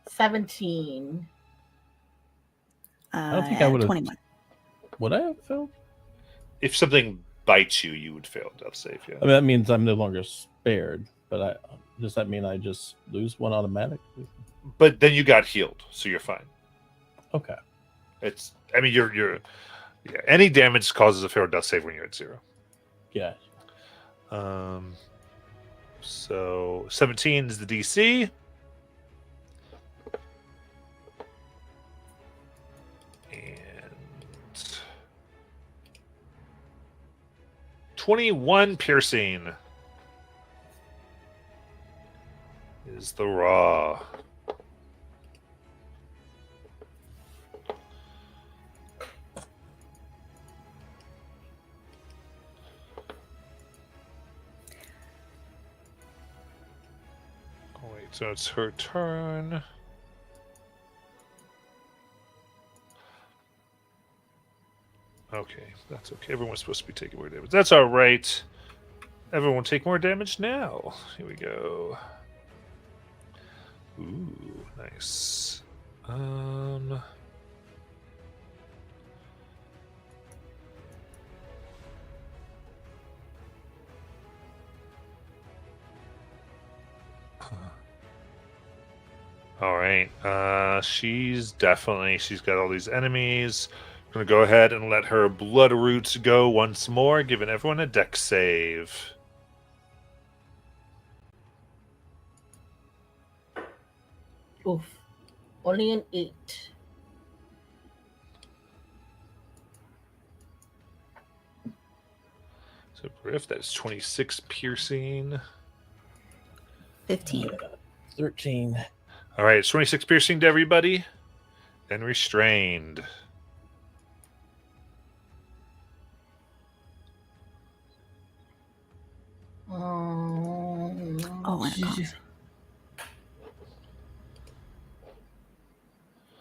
17. I don't think I would've- 21. Would I have failed? If something bites you, you would fail a death save. Yeah. I mean, that means I'm no longer spared. But does that mean I just lose one automatically? But then you got healed, so you're fine. Okay. It's. I mean, you're. Yeah, any damage causes a failed death save when you're at 0. Yeah. So 17 is the DC. And 21 piercing is the raw. Oh, wait, so it's her turn. Okay, that's okay. Everyone's supposed to be taking more damage. That's all right. Everyone take more damage now. Here we go. Ooh, nice. All right. She's got all these enemies. I'm gonna go ahead and let her blood roots go once more, giving everyone a dex save. Oof. Only an 8. So Griff, that's 26 piercing. 15. 13. All right, it's 26 piercing to everybody. And restrained. Oh, and a con.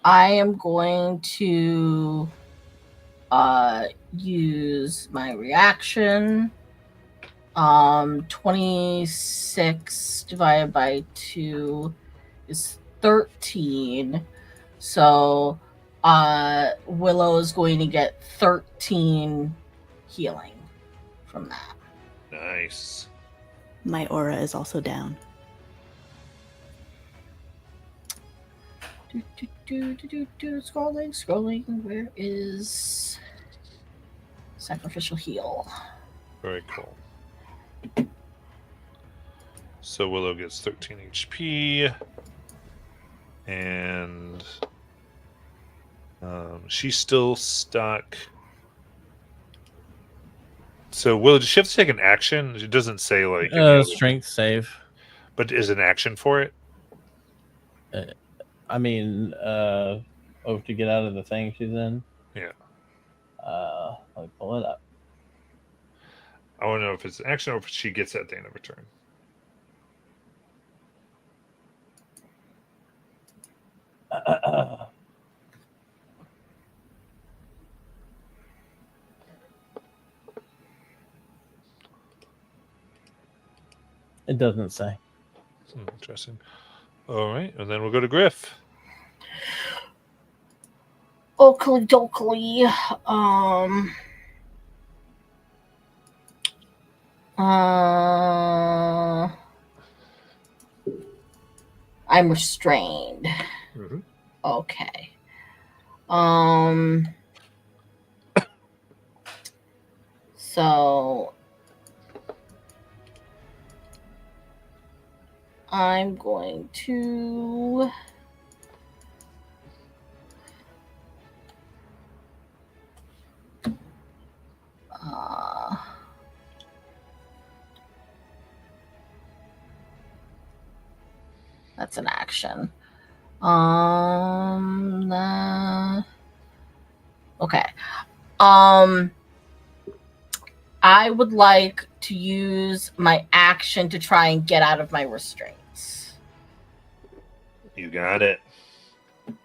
I am going to use my reaction. 26 divided by 2 is 13. So Willow is going to get 13 healing from that. Nice. My aura is also down. Scrolling. Where is sacrificial heal? Very cool. So Willow gets 13 HP. And she's still stuck. So Willow, does she have to take an action? It doesn't say like Strength save. But is an action for it? I mean, to get out of the thing she's in. Yeah. Let me pull it up. I want to know if it's an action or if she gets it at the end of her turn. It doesn't say. Interesting. All right, and then we'll go to Griff. Oakley dokley. I'm restrained. Mm-hmm. Okay. So I'm going to that's an action. Okay. I would like to use my action to try and get out of my restraints. You got it. This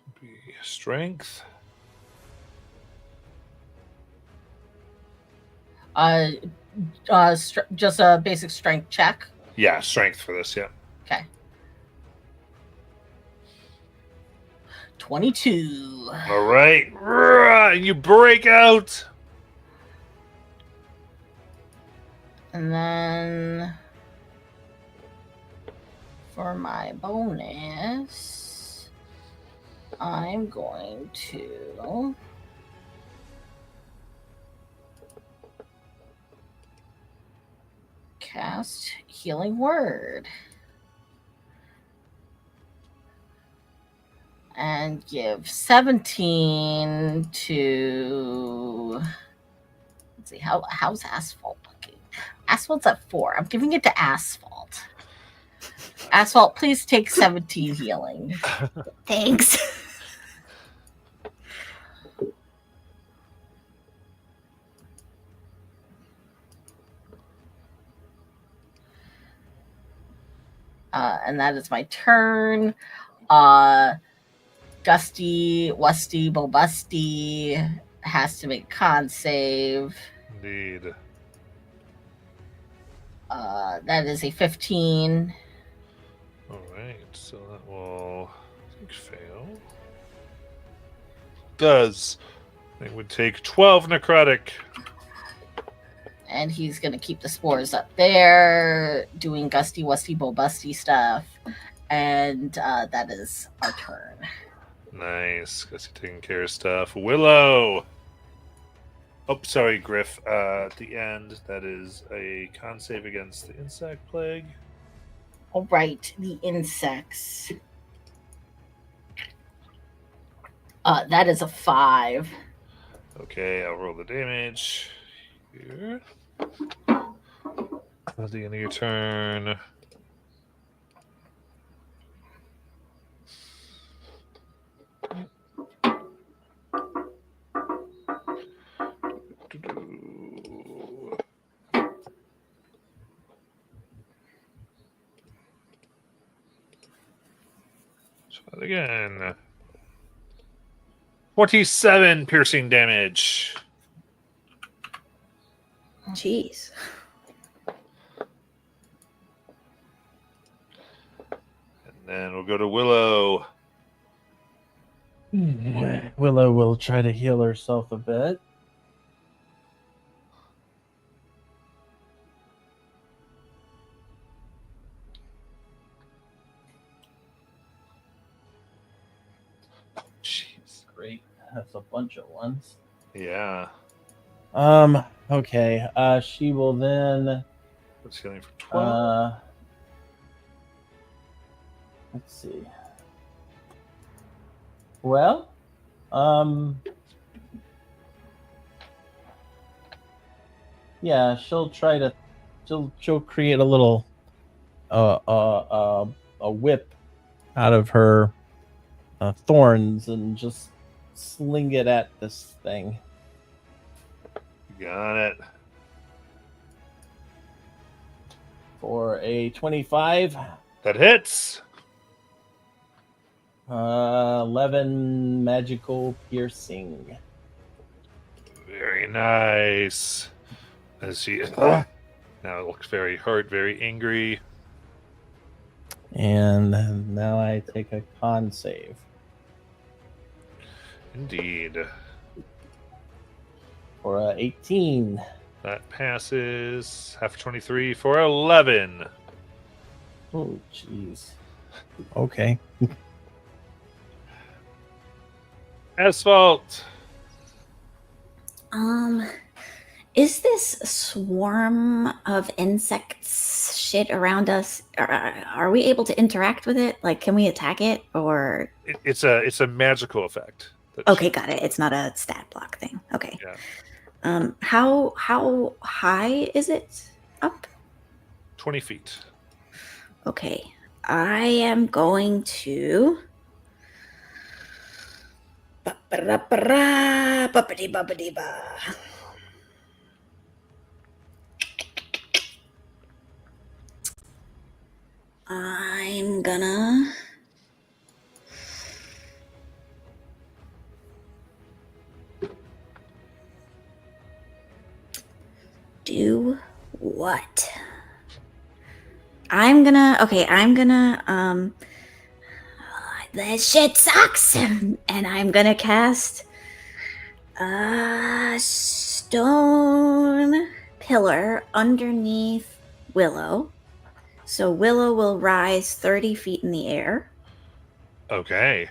would be strength. Just a basic strength check. Yeah, strength for this, yeah. Okay. 22. All right. And you break out. And then for my bonus, I'm going to cast Healing Word and give 17 to, let's see, how's Asphalt looking? Asphalt's at 4. I'm giving it to Asphalt. Asphalt, please take 17 healing. Thanks. And that is my turn. Gusty, Wusty, Bobusty has to make con save. Indeed. That is a 15. All right, so that will, I think, fail. Does. It would take 12 necrotic. And he's gonna keep the spores up there, doing gusty, wusty, busty stuff. And that is our turn. Nice. Guess you're taking care of stuff. Willow. Oh, sorry, Griff. At the end, that is a con save against the insect plague. All right, the insects. That is a 5. Okay, I'll roll the damage here. At the end of your turn. Try it again. 47 piercing damage. Jeez. And then we'll go to Willow. Willow will try to heal herself a bit. Jeez. Great. That's a bunch of ones. Yeah. Okay. She will then What's healing for 12? let's see. Well, yeah, she'll create a little a whip out of her thorns and just sling it at this thing. Got it. For a 25. That hits. 11 magical piercing. Very nice. As she now it looks very hurt, very angry. And now I take a con save. Indeed. For 18. That passes. Half 23 for 11. Oh, jeez. Okay. Asphalt. Is this swarm of insects shit around us? Are we able to interact with it? Like, can we attack it? Or It's a magical effect. okay, got it. It's not a stat block thing. Okay. Yeah. How high is it up? 20 feet. Okay. I am going to I'm gonna do what? I'm gonna this shit sucks and I'm gonna cast a stone pillar underneath Willow. So Willow will rise 30 feet in the air. Okay.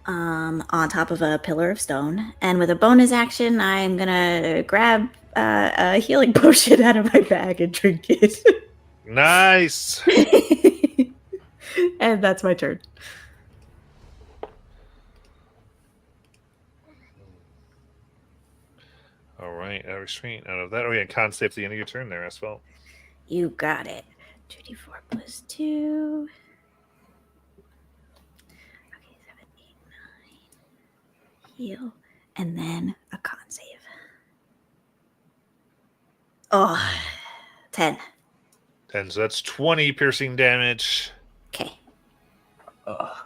On top of a pillar of stone. And with a bonus action, I'm gonna grab a healing potion out of my bag and drink it. Nice. And that's my turn. All right. Restraint out of that. Oh, yeah. Con save at the end of your turn there as well. You got it. 2d4 plus 2. Okay, 7, 8, 9. Heal. And then a con save. Oh, 10. 10. So that's 20 piercing damage. Okay. Ugh.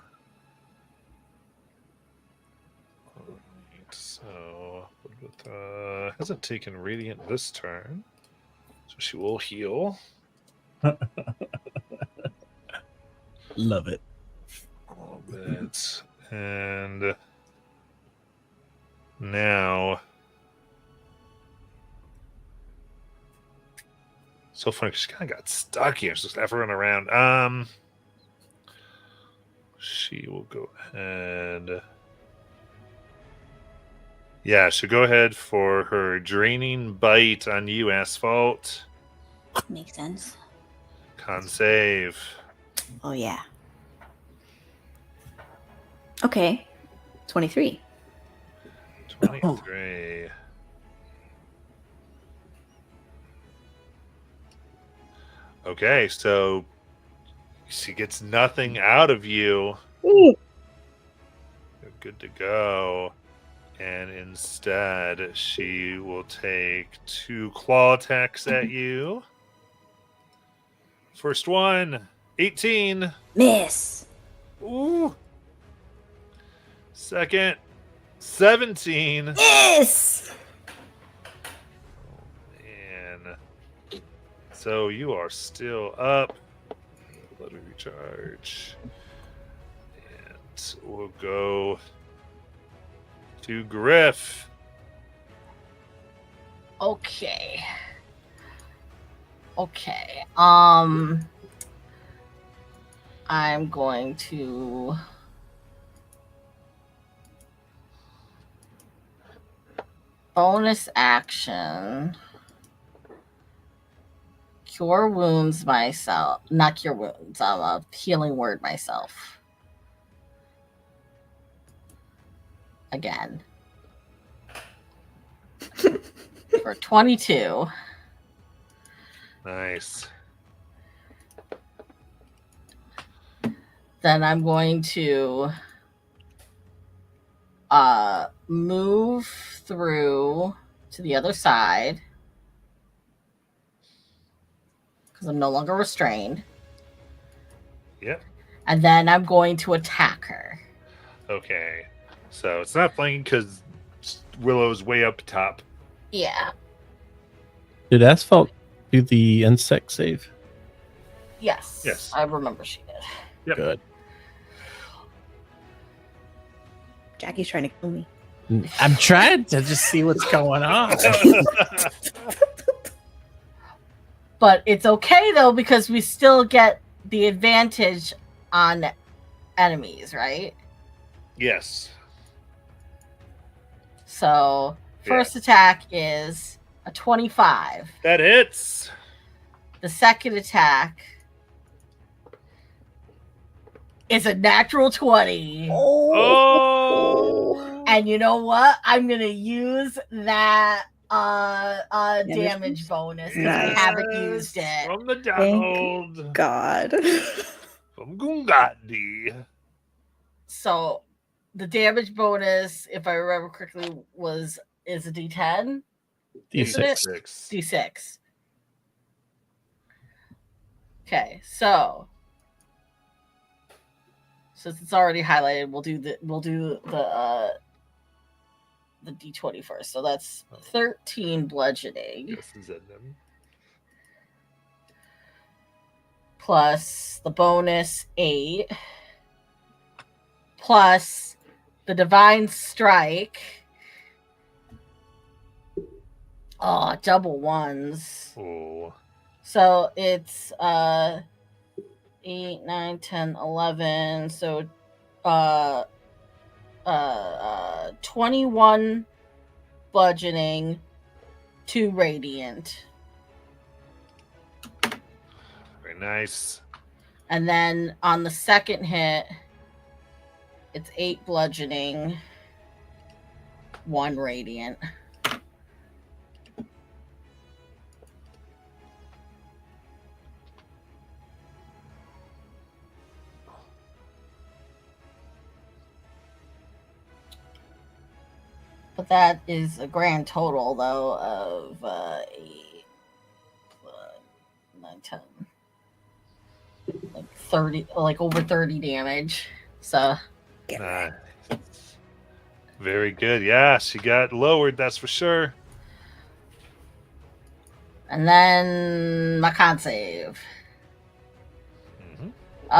So, hasn't taken radiant this turn. So she will heal. Love it. A little bit. And Now, so funny. She kind of got stuck here. She's just ever run around. She will go ahead. Yeah, she'll go ahead for her draining bite on you, Asphalt. Makes sense. Con save. Oh, yeah. Okay. 23. 23. Okay, so she gets nothing out of you. Ooh. You're good to go. And instead, she will take 2 claw attacks at you. First one, 18. Miss. Ooh. Second, 17. Miss. And so you are still up. Let me recharge. And we'll go to Griff. Okay. I'm going to bonus action cure wounds myself. Not cure wounds. I'm a healing word myself. Again. For 22. Nice. Then I'm going to move through to the other side because I'm no longer restrained. Yep. And then I'm going to attack her. Okay. So it's not flanking because Willow's way up top. Yeah. Did Asphalt do the insect save? Yes. Yes. I remember she did. Yep. Good. Jackie's trying to kill me. I'm trying to just see what's going on. But it's okay though because we still get the advantage on enemies, right? Yes. So first attack is a 25. That hits. The second attack is a natural 20. Oh. And you know what? I'm gonna use that damage bonus because I Nice. haven't used it. From the Donald. God. From Gungandi. So the damage bonus, if I remember correctly, is a D10. Isn't it? D6. D6. Okay, so since it's already highlighted, we'll do the D20 first. So that's 13 bludgeoning Yes, is in them. plus the bonus 8 plus the divine strike. Oh, double ones. Oh. So it's 8, 9, 10, 11. So 21 bludgeoning, 2 radiant. Very nice. And then on the second hit, it's 8 bludgeoning, 1 radiant. But that is a grand total, though, of 8, 9, 10, like 30, like over 30 damage. So, Nice. Very good. Yeah, she got lowered, that's for sure. and then my con save, Hmm.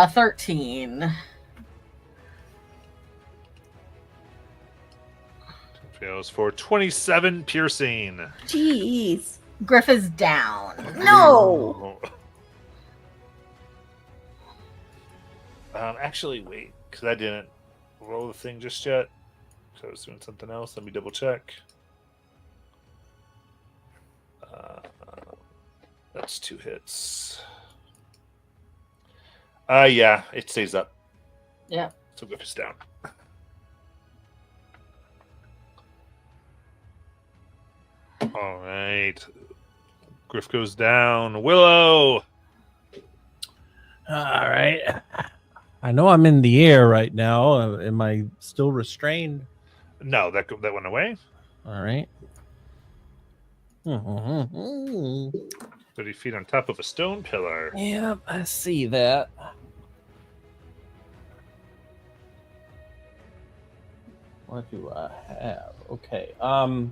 13. Fails for 27 piercing. Jeez. Griff is down. No. Actually, wait, because I didn't roll the thing just yet. So I was doing something else. Let me double check. That's 2 hits. Yeah, it stays up. Yeah. So Griff is down. All right. Griff goes down. Willow. All right. I know I'm in the air right now. Am I still restrained? No, that went away. All right. 30 feet on top of a stone pillar. Yep, I see that. What do I have? Okay. Not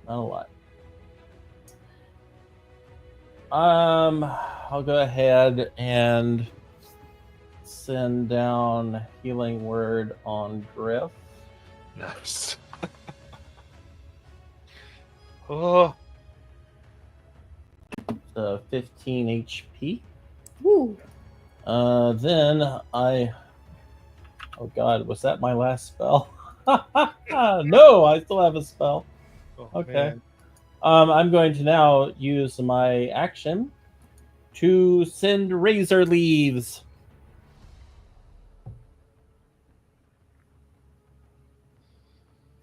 a lot. I'll go ahead and send down healing word on Griff. Nice. Oh, 15 HP. Woo. Then I. Oh God, was that my last spell? No, I still have a spell. Okay. man. I'm going to now use my action to send razor leaves.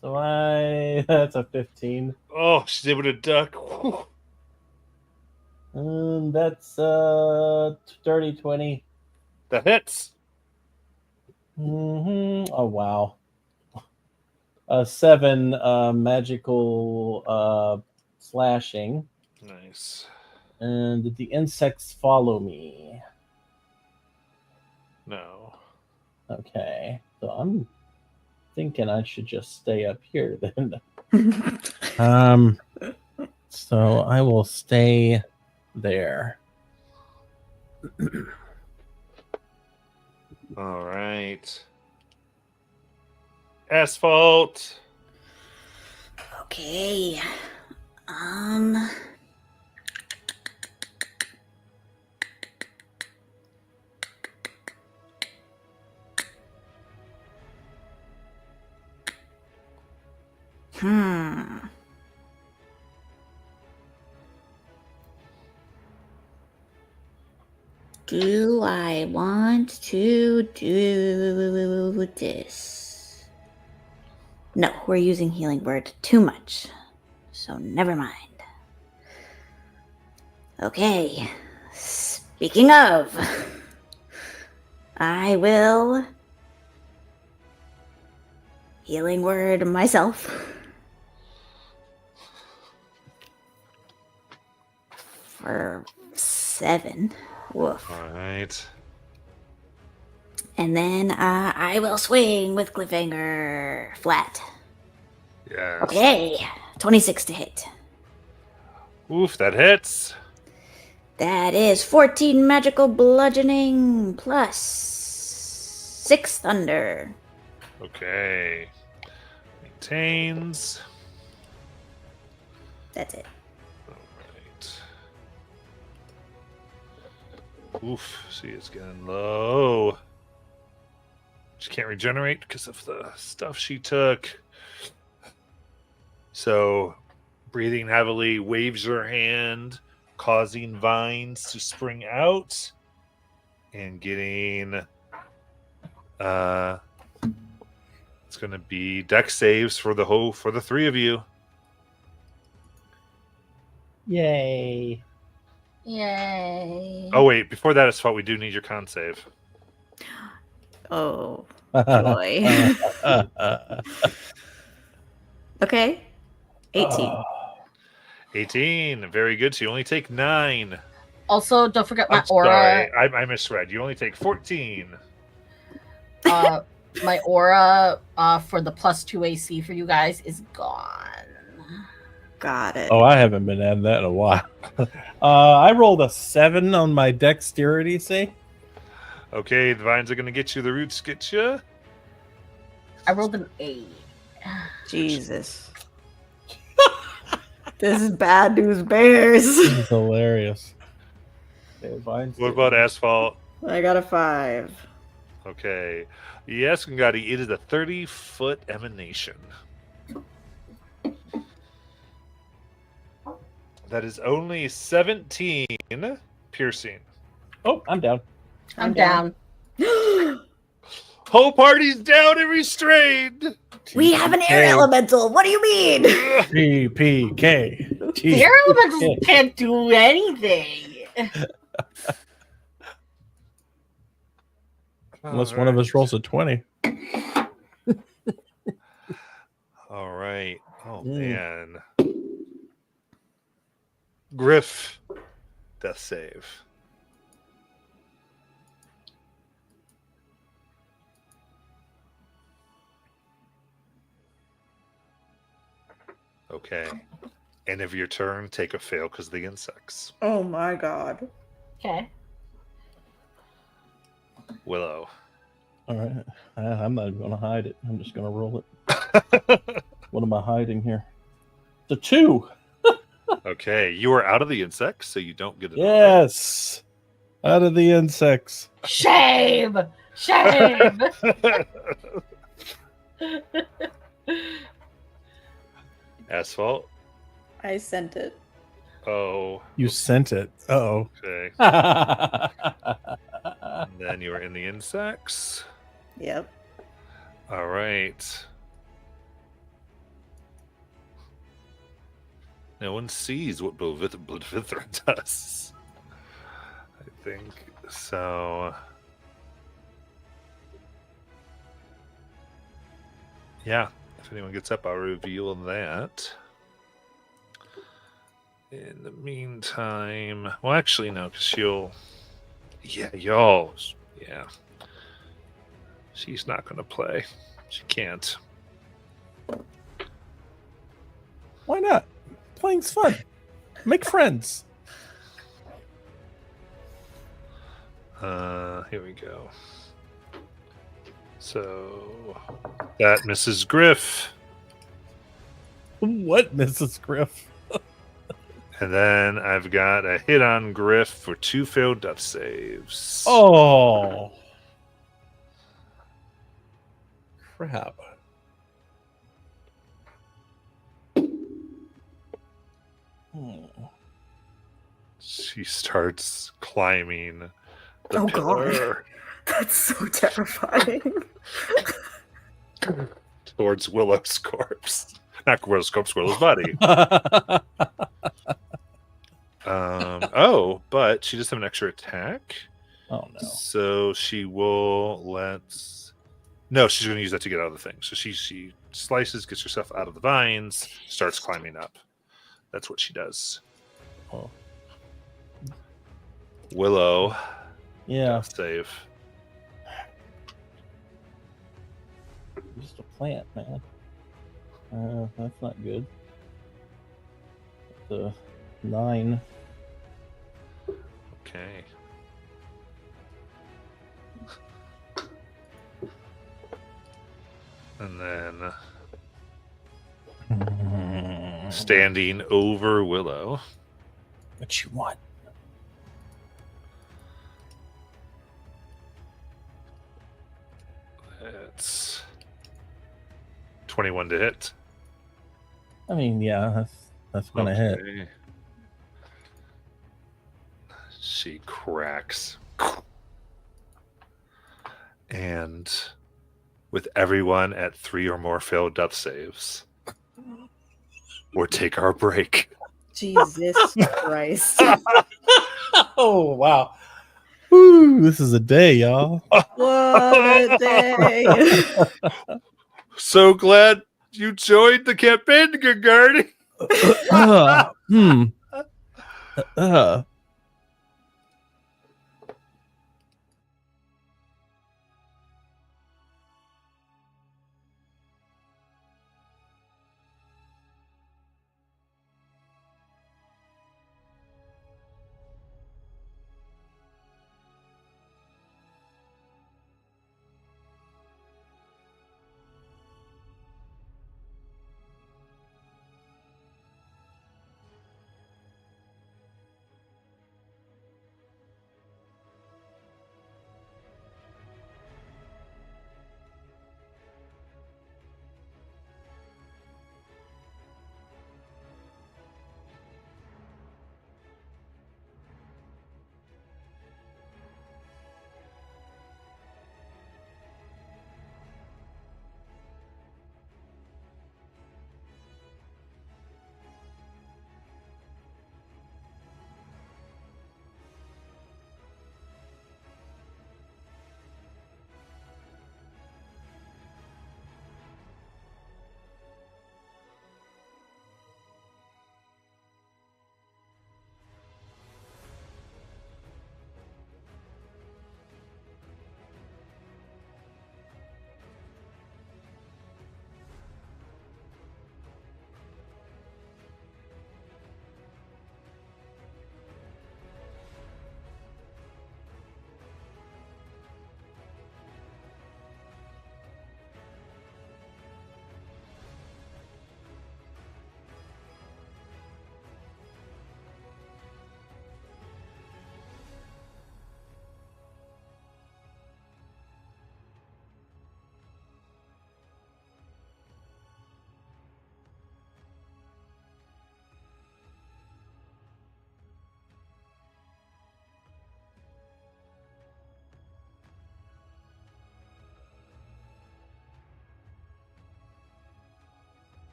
So that's a 15. Oh, she's able to duck. Whew. That's dirty 20. That hits. Oh wow. 7 magical slashing, Nice. and the insects follow me. No. Okay, so I'm thinking I should just stay up here then. So I will stay there. All right. Asphalt. Okay. Do I want to do this? No, we're using healing word too much. So never mind. Okay. Speaking of, I will healing word myself. For 7. Woof. All right. And then I will swing with Cliffhanger flat. Yes. Okay. 26 to hit. Oof, that hits. That is 14 magical bludgeoning plus 6 thunder. Okay. Maintains. That's it. All right. Oof, see, it's getting low. She can't regenerate because of the stuff she took. So, breathing heavily, waves her hand, causing vines to spring out, and getting. It's going to be dex saves for the 3 of you. Yay! Yay. Oh wait, before that, it's fault. We do need your con save. Oh, joy. Okay. 18. 18, very good. So you only take 9. Also, don't forget my I'm aura. sorry, I misread. You only take 14. My aura for the +2 AC for you guys is gone. Got it. Oh, I haven't been adding that in a while. I rolled a 7 on my dexterity save. Okay, the vines are going to get you. The roots get you. I rolled an 8. Jesus. This is bad news bears. This is hilarious. Okay, Vine's What getting- about Asphalt? I got a 5. Okay. Yes, Ngati, it is a 30-foot emanation. That is only 17 piercing. Oh, I'm down. I'm down. Whole party's down and restrained. We have an air elemental. What do you mean? TPK. The air elementals can't do anything. Unless one of us rolls a 20. All right. Oh, Mm. man. Griff, death save. Okay. End of your turn, take a fail because of the insects. Oh my god. Okay. Willow. All right. I'm not even going to hide it. I'm just going to roll it. What am I hiding here? The 2. Okay, you are out of the insects, so you don't get it. Yes. Out of the insects. Shame! Shame! Asphalt. I sent it. Oh, You sent it. Uh-oh. okay. And then you are in the insects. Yep. All right. No one sees what Bloodvithra does. I think so. Yeah, if anyone gets up, I'll reveal that. In the meantime, well, actually, no, because she'll. Yeah, y'all. Yeah. She's not going to play. She can't. Why not? Playing's fun. Make friends. Here we go. So that Mrs. Griff. What, Mrs. Griff? And then I've got a hit on Griff for 2 failed death saves. Oh. Crap. Hmm. She starts climbing the Oh, pillar That's so terrifying. towards Willow's corpse. Not Willow's corpse, Willow's body. Oh, but she does have an extra attack. Oh, no. So she will No, she's going to use that to get out of the thing. So she slices, gets herself out of the vines, starts climbing up. That's what she does. Oh. Willow, Yeah. save. Just a plant, man. That's not good. The 9. Okay. And then standing over Willow. What you want? It's 21 to hit. I mean, yeah, that's gonna hit. Okay. She cracks. And with everyone at 3 or more failed death saves, or take our break. Jesus Christ. Oh, wow. Woo, this is a day, y'all. What a day. So glad you joined the campaign, Gagardi. Hmm.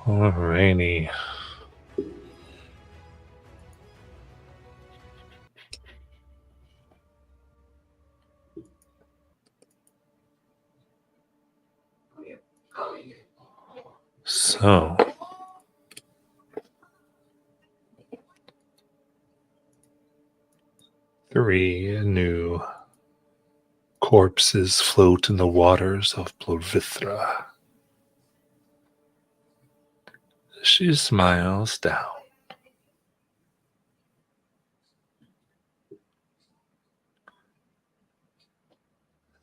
Alrighty. So, three new corpses float in the waters of Blodvithra. She smiles down.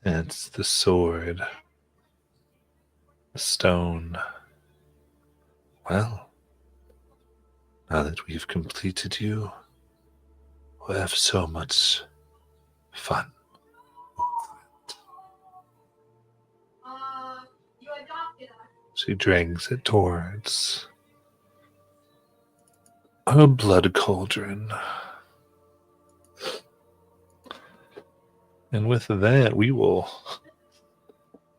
It's the sword, the stone. Well, now that we've completed you, we'll have so much fun. She drags it towards her blood cauldron. And with that, we will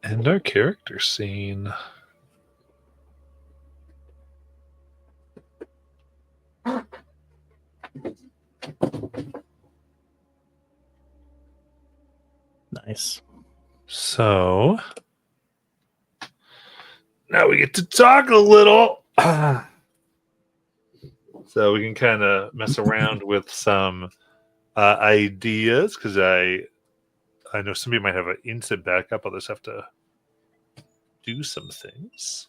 end our character scene. Nice. So now we get to talk a little. So we can kind of mess around with some ideas, because I know some people might have an instant backup, others have to do some things.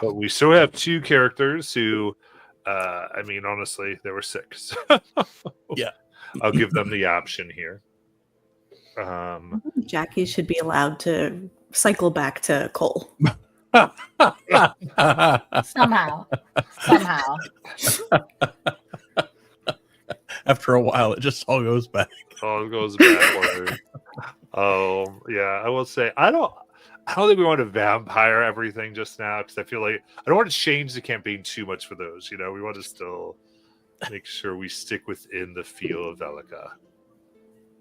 But we still have two characters who, I mean, honestly, they were sick. So Yeah. I'll give them the option here. Jackie should be allowed to cycle back to Cole. Somehow. After a while, it just all goes back. Oh, it goes backward. Yeah, I will say I don't think we want to vampire everything just now, because I feel like I don't want to change the campaign too much for those. You know, we want to still make sure we stick within the feel of Velica.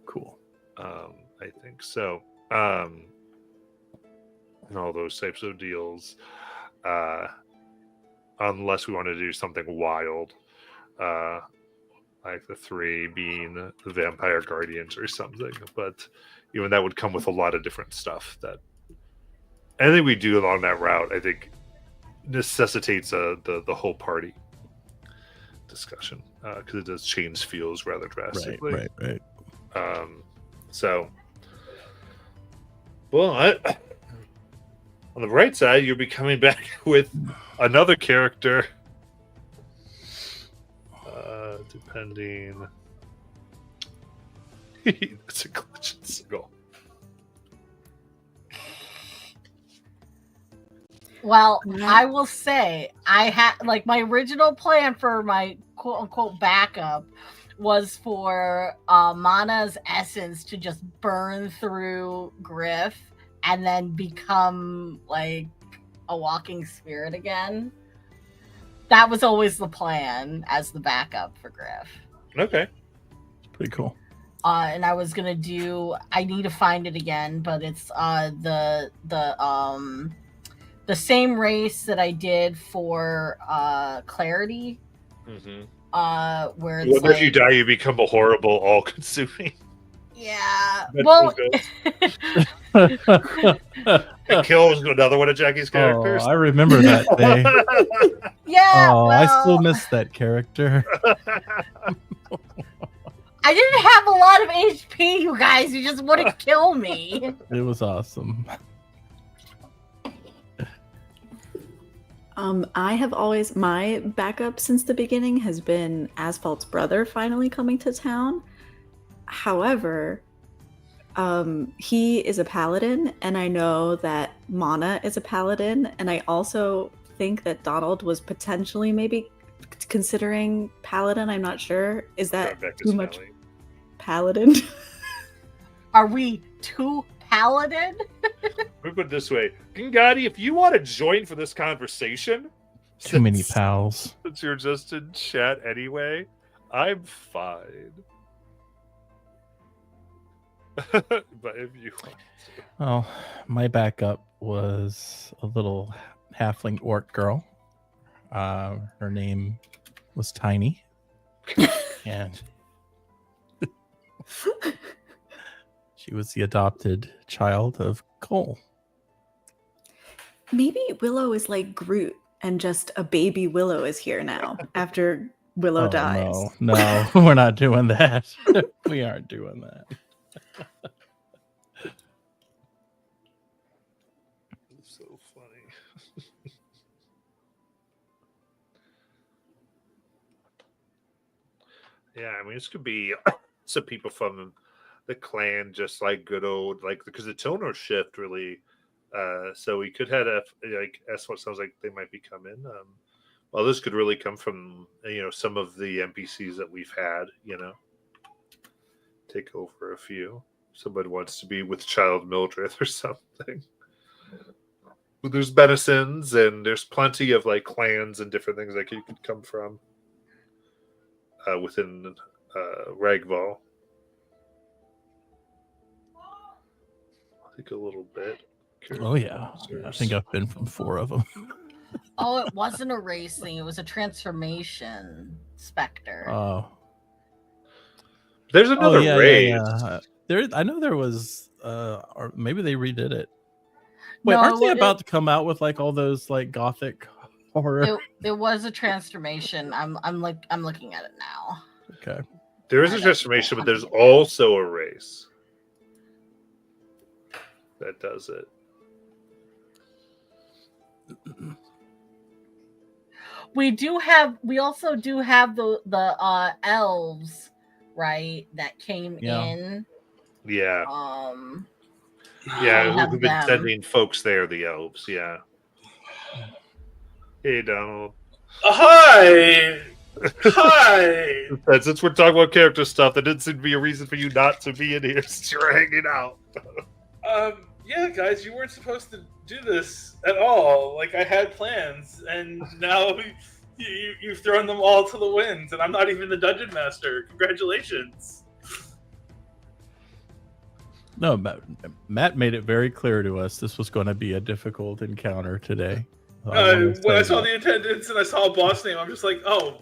Cool. I think so. And all those types of deals. Unless we want to do something wild. Like the three being the Vampire Guardians or something. But even that would come with a lot of different stuff that anything we do along that route, I think, necessitates the whole party discussion, because it does change feels rather drastically. Right. So, well, on the bright side, you'll be coming back with another character, depending. It's a glitch in Sigil. Well, I will say I had like my original plan for my quote unquote backup was for Mana's essence to just burn through Griff and then become like a walking spirit again. That was always the plan as the backup for Griff. Okay. Pretty cool. And I was gonna do. I need to find it again, but it's the same race that I did for Clarity. Mm-hmm. Where it's Whether if you die, you become a horrible, all-consuming. yeah. That's Well, It kills another one of Jackie's characters. I remember that day. yeah. Oh, well, I still miss that character. I didn't have a lot of HP, you guys. You just wouldn't kill me. It was awesome. I have always, my backup since the beginning has been Asphalt's brother finally coming to town. However, he is a paladin, and I know that Mana is a paladin, and I also think that Donald was potentially maybe considering paladin. I'm not sure. Is that too much paladin? Are we too paladin? Let me put it this way. Gingadi, if you want to join for this conversation, Too many pals. since you're just in chat anyway, I'm fine. But if you want to. Oh, my backup was a little halfling orc girl. Her name was Tiny, and she was the adopted child of Cole. Maybe Willow is like Groot, and just a baby Willow is here now after Willow dies. No, we're not doing that. We aren't doing that. So funny. Yeah, I mean, this could be some people from the clan, just like good old, like, because the toner shift really. So we could have like that's what sounds like they might be coming. Well, this could really come from some of the NPCs that we've had. Take over a few. Somebody wants to be with Child Mildred or something. But there's Benisons, and there's plenty of like clans and different things that you could come from within Ragval. I think a little bit. Oh yeah, I think I've been from 4 of them. Oh, it wasn't a race thing. It was a transformation specter. Oh, There's another race. Yeah. I know there was, or maybe they redid it. Wait, No, aren't they about to come out with like all those like gothic horror? It was a transformation. I'm looking at it now. Okay. There is a transformation, but there's also a race that does it. We also do have the elves, right? That came in. Yeah. Yeah, we've been sending folks there, the elves, yeah. Hey, Donald. Hi! Hi! Since we're talking about character stuff, there didn't seem to be a reason for you not to be in here since you're hanging out. Yeah, guys, you weren't supposed to do this at all. Like, I had plans, and now you've thrown them all to the winds, and I'm not even the dungeon master. Congratulations. No, Matt made it very clear to us this was going to be a difficult encounter today. When I saw the attendance and I saw a boss name, I'm just like, oh,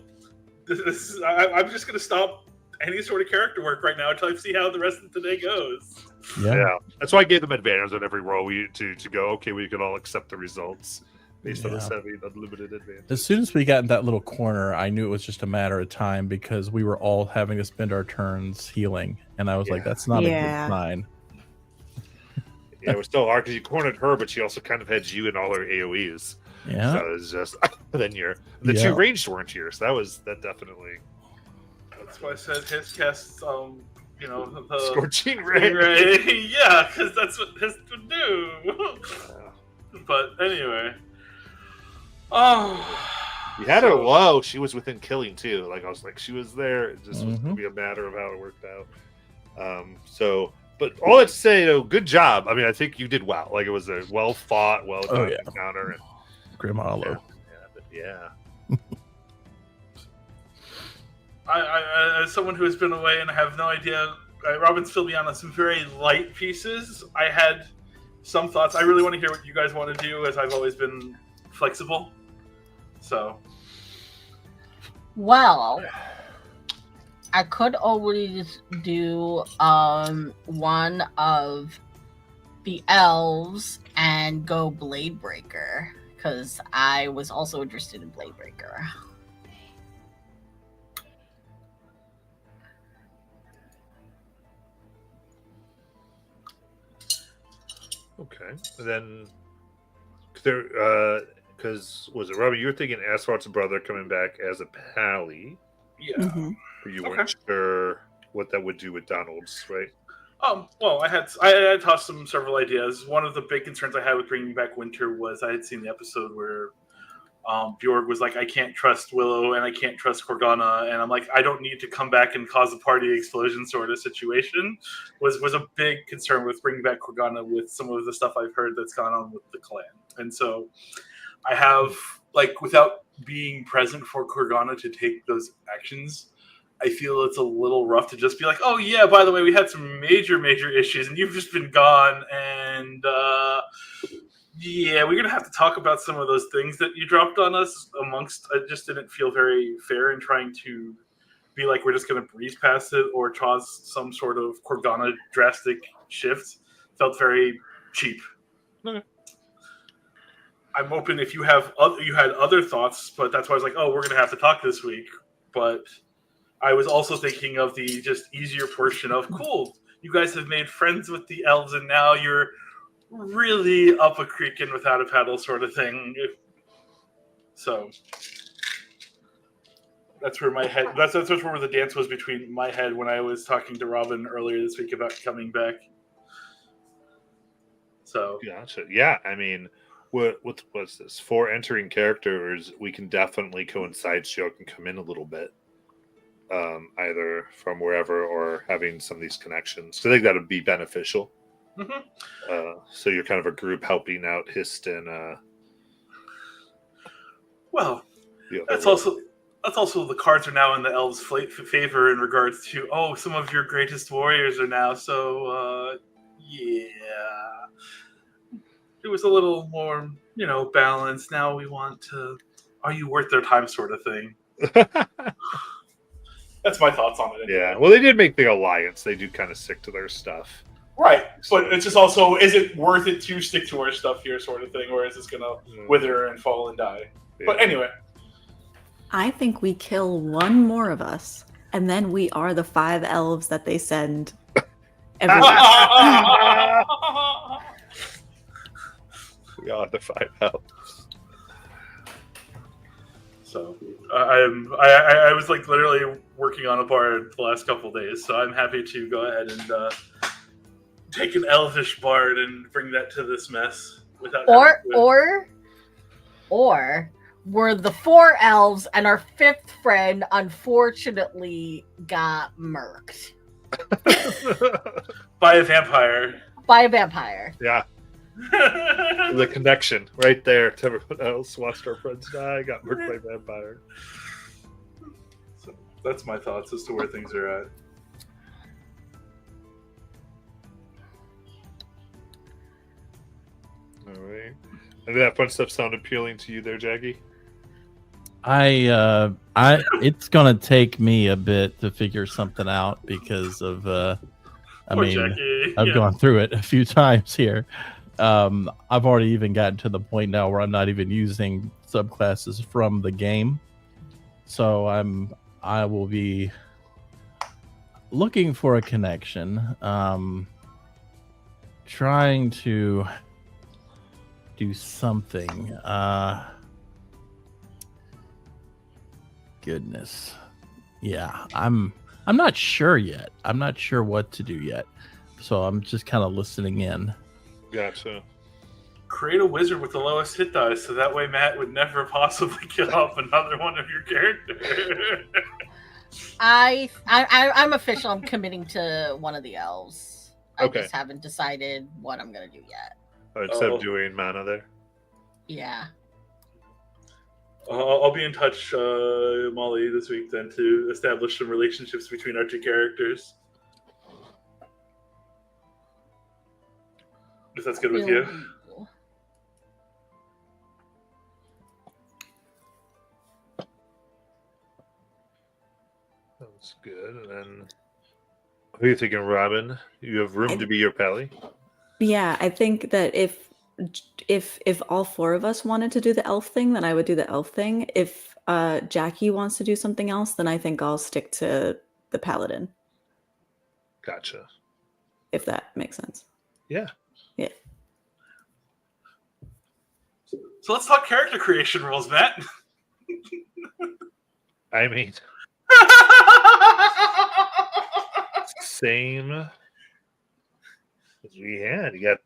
I'm just going to stop any sort of character work right now until I see how the rest of today goes. Yeah. That's why I gave them advantage on every roll to go, okay, we can all accept the results based on this having unlimited advantage. As soon as we got in that little corner, I knew it was just a matter of time because we were all having to spend our turns healing. And I was like, that's not a good sign. Yeah, it was still hard because you cornered her, but she also kind of had you in all her AoEs. Yeah. So it was just, then the 2 ranged weren't here. So that definitely. That's why I said his cast, the Scorching Ray. Yeah, because that's what his would do. But anyway. Oh. You had her low. She was within killing too. Like I was like, she was there. It just was going to be a matter of how it worked out. But all that to say, though, good job. I mean, I think you did well. Like it was a well fought, well done encounter. And Grim Hollow. Yeah. I, as someone who has been away and I have no idea, Robin's filled me on some very light pieces. I had some thoughts. I really want to hear what you guys want to do, as I've always been flexible. So. Well, I could always do one of the elves and go Blade Breaker, because I was also interested in Blade Breaker. Okay. And then because was it Robbie? You were thinking Asphalt's brother coming back as a pally. Yeah. Mm-hmm. But you weren't sure what that would do with Donald's, right? Well, I had tossed several ideas. One of the big concerns I had with bringing back Winter was I had seen the episode where Bjorg was like, I can't trust Willow and I can't trust Corgana, and I'm like, I don't need to come back and cause a party explosion sort of situation. Was a big concern with bringing back Corgana with some of the stuff I've heard that's gone on with the clan, and so I have, like, without being present for Corgana to take those actions, I feel it's a little rough to just be like, oh yeah, by the way, we had some major issues and you've just been gone, and Yeah, we're gonna have to talk about some of those things that you dropped on us. Amongst, I just didn't feel very fair in trying to be like we're just gonna breeze past it or cause some sort of Corgana drastic shift. Felt very cheap. Okay. I'm open if you had other thoughts, but that's why I was like, oh, we're gonna have to talk this week. But I was also thinking of the just easier portion of cool. You guys have made friends with the elves, and now you're really up a creek and without a paddle sort of thing. So that's where my head. That's where the dance was between my head when I was talking to Robin earlier this week about coming back. So Gotcha. Yeah, I mean, what was this? 4 entering characters, we can definitely coincide. She can come in a little bit, either from wherever or having some of these connections. So I think that would be beneficial. Mm-hmm. So you're kind of a group helping out Hist and well, that's also the cards are now in the elves' favor in regards to some of your greatest warriors are now. So yeah, it was a little more balanced. Now we want to. Are you worth their time, sort of thing. That's my thoughts on it. Anyway. Yeah, well, they did make the alliance. They do kind of stick to their stuff. Right, but it's just also, is it worth it to stick to our stuff here, sort of thing, or is this going to wither and fall and die? Yeah. But anyway. I think we kill one more of us, and then we are the 5 elves that they send everywhere. We are the 5 elves. So I was like literally working on a bard the last couple of days, so I'm happy to go ahead and take an elvish bard and bring that to this mess without or we're the 4 elves and our 5th friend unfortunately got murked by a vampire. Yeah. The connection right there to everyone else. Watched our friends die, got murked by vampire. So that's my thoughts as to where things are at. All right. And did that fun stuff sound appealing to you there, Jackie? It's gonna take me a bit to figure something out because of Jackie. I've gone through it a few times here. I've already even gotten to the point now where I'm not even using subclasses from the game. So I will be looking for a connection, trying to do something. Goodness. Yeah, I'm not sure yet. I'm not sure what to do yet. So I'm just kind of listening in. Gotcha. Create a wizard with the lowest hit dice, so that way Matt would never possibly kill off another one of your characters. I'm official. I'm committing to one of the elves. I just haven't decided what I'm gonna do yet. Instead of doing mana there. Yeah. I'll be in touch, Molly, this week then to establish some relationships between our 2 characters. If that's good with you. That's good. And then, who are you thinking, Robin? You have room to be your pally? Yeah, I think that if all 4 of us wanted to do the elf thing, then I would do the elf thing. If Jackie wants to do something else, then I think I'll stick to the paladin. Gotcha. If that makes sense. Yeah. Yeah. So let's talk character creation rules, Matt. I mean, same as we had. You got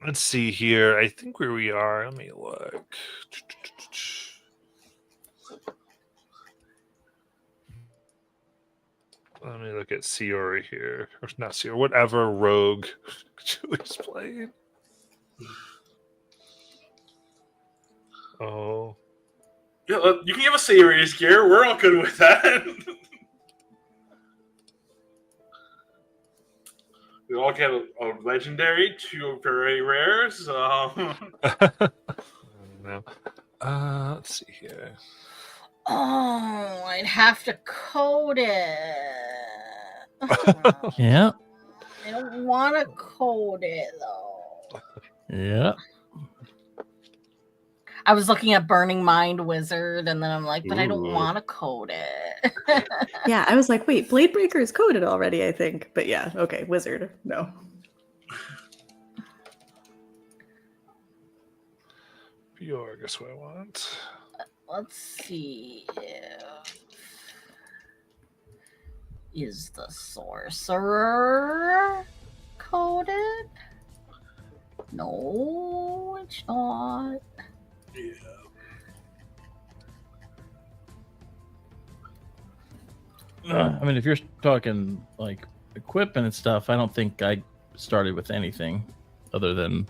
let's see here. I think where we are, let me look. Let me look at Siori here. Or not Siori, whatever rogue Julie's playing. Oh. Yeah, you can give us serious gear. We're all good with that. We all get a legendary, 2 very rares. I don't know. Let's see here. Oh, I'd have to code it. Yeah. I don't want to code it though. Yeah. I was looking at Burning Mind Wizard, and then I'm like, but I don't Ooh. want to code it. Yeah, I was like, wait, Bladebreaker is coded already, I think. But yeah, okay, wizard. No. Bjorg is what I want. Let's see. Is the sorcerer coded? No, it's not. Yeah. I mean, if you're talking like equipment and stuff, I don't think I started with anything other than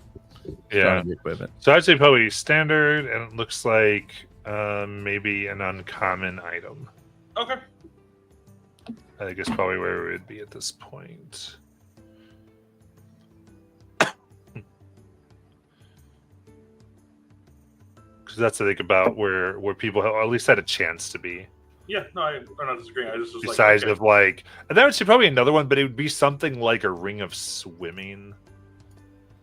Yeah. starting the equipment. So I'd say probably standard, and it looks like maybe an uncommon item. Okay. I think it's probably where it would be at this point. Because that's I think about where people have, at least had a chance to be. Yeah, no, I'm not disagreeing. I just was Besides like, okay. of like, and that would say probably another one, but it would be something like a ring of swimming,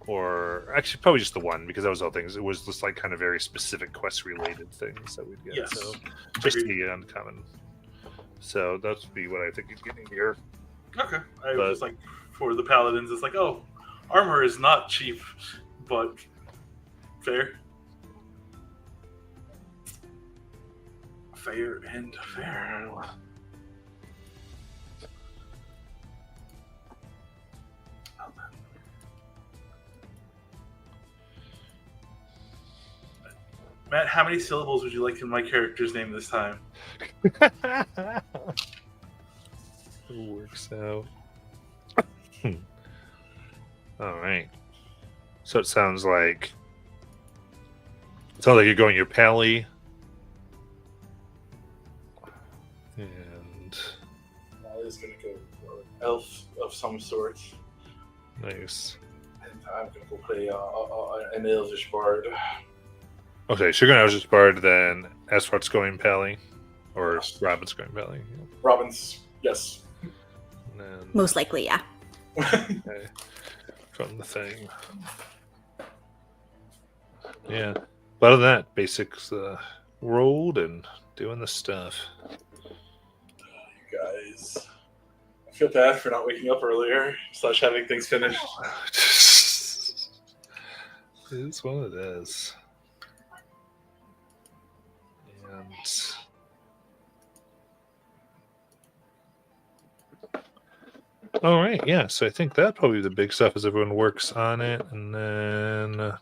or actually probably just the one because that was all things. It was just like kind of very specific quest related things that we'd get. Yes. So just Agreed. the uncommon. So that would be what I think you'd get here. Okay. I But- was just like, for the paladins, it's like, oh, armor is not cheap, but fair. Fair and fair. Matt, how many syllables would you like in my character's name this time? It works out. All right. So it sounds like you're going your pally, and Molly's gonna go for elf of some sort, nice. and I'm gonna go play an elvish bard. Okay, so you're going Eldritch Bard, then Asphart's going pally, or Yes. Robin's going pally. Robin's, yes. And then Most likely, yeah. okay, from the thing. Yeah. But other than that, basics rolled and doing the stuff. You guys, I feel bad for not waking up earlier / having things finished. It's what it is. And all right, yeah. So I think that probably the big stuff as everyone works on it, and then I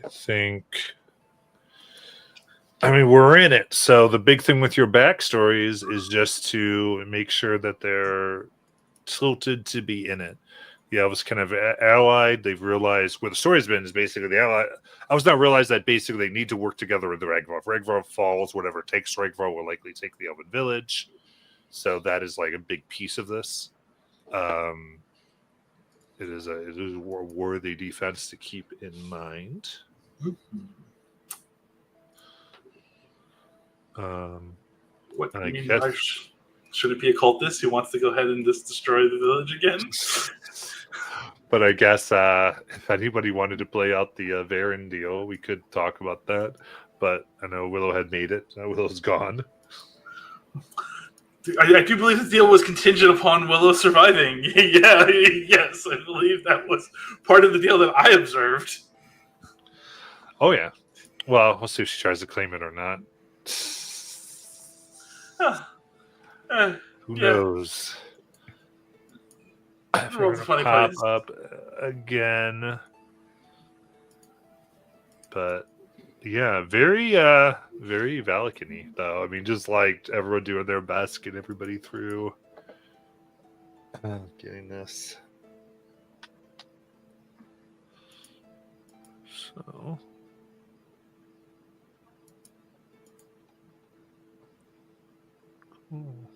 think. I mean, we're in it. So the big thing with your backstories is just to make sure that they're tilted to be in it. The elves kind of allied. They've realized where the story's been is basically the ally. I was not realized that basically they need to work together with the Ragvar. If Ragvar falls, whatever takes Ragvar will likely take the Elven village. So that is like a big piece of this. It is a worthy defense to keep in mind. What I I mean, guess- should it be a cultist who wants to go ahead and just destroy the village again? But I guess if anybody wanted to play out the Varen deal, we could talk about that. But I know Willow had made it. Willow's gone. I do believe the deal was contingent upon Willow surviving. Yeah, yes, I believe that was part of the deal that I observed. Oh, yeah. Well, we'll see if she tries to claim it or not. Who Yeah. knows? The world's a funny Pop place. up again. But yeah, very Valakany though. I mean, just like everyone doing their best, get everybody through. Getting this. So. Cool.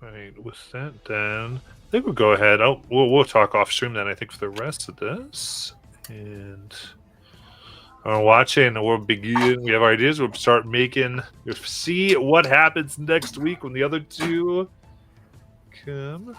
Right, with that, then I think we'll go ahead. We'll talk off stream then. I think for the rest of this, and we're watching. We'll begin. We have our ideas. We'll start making. We'll see what happens next week when the other two come.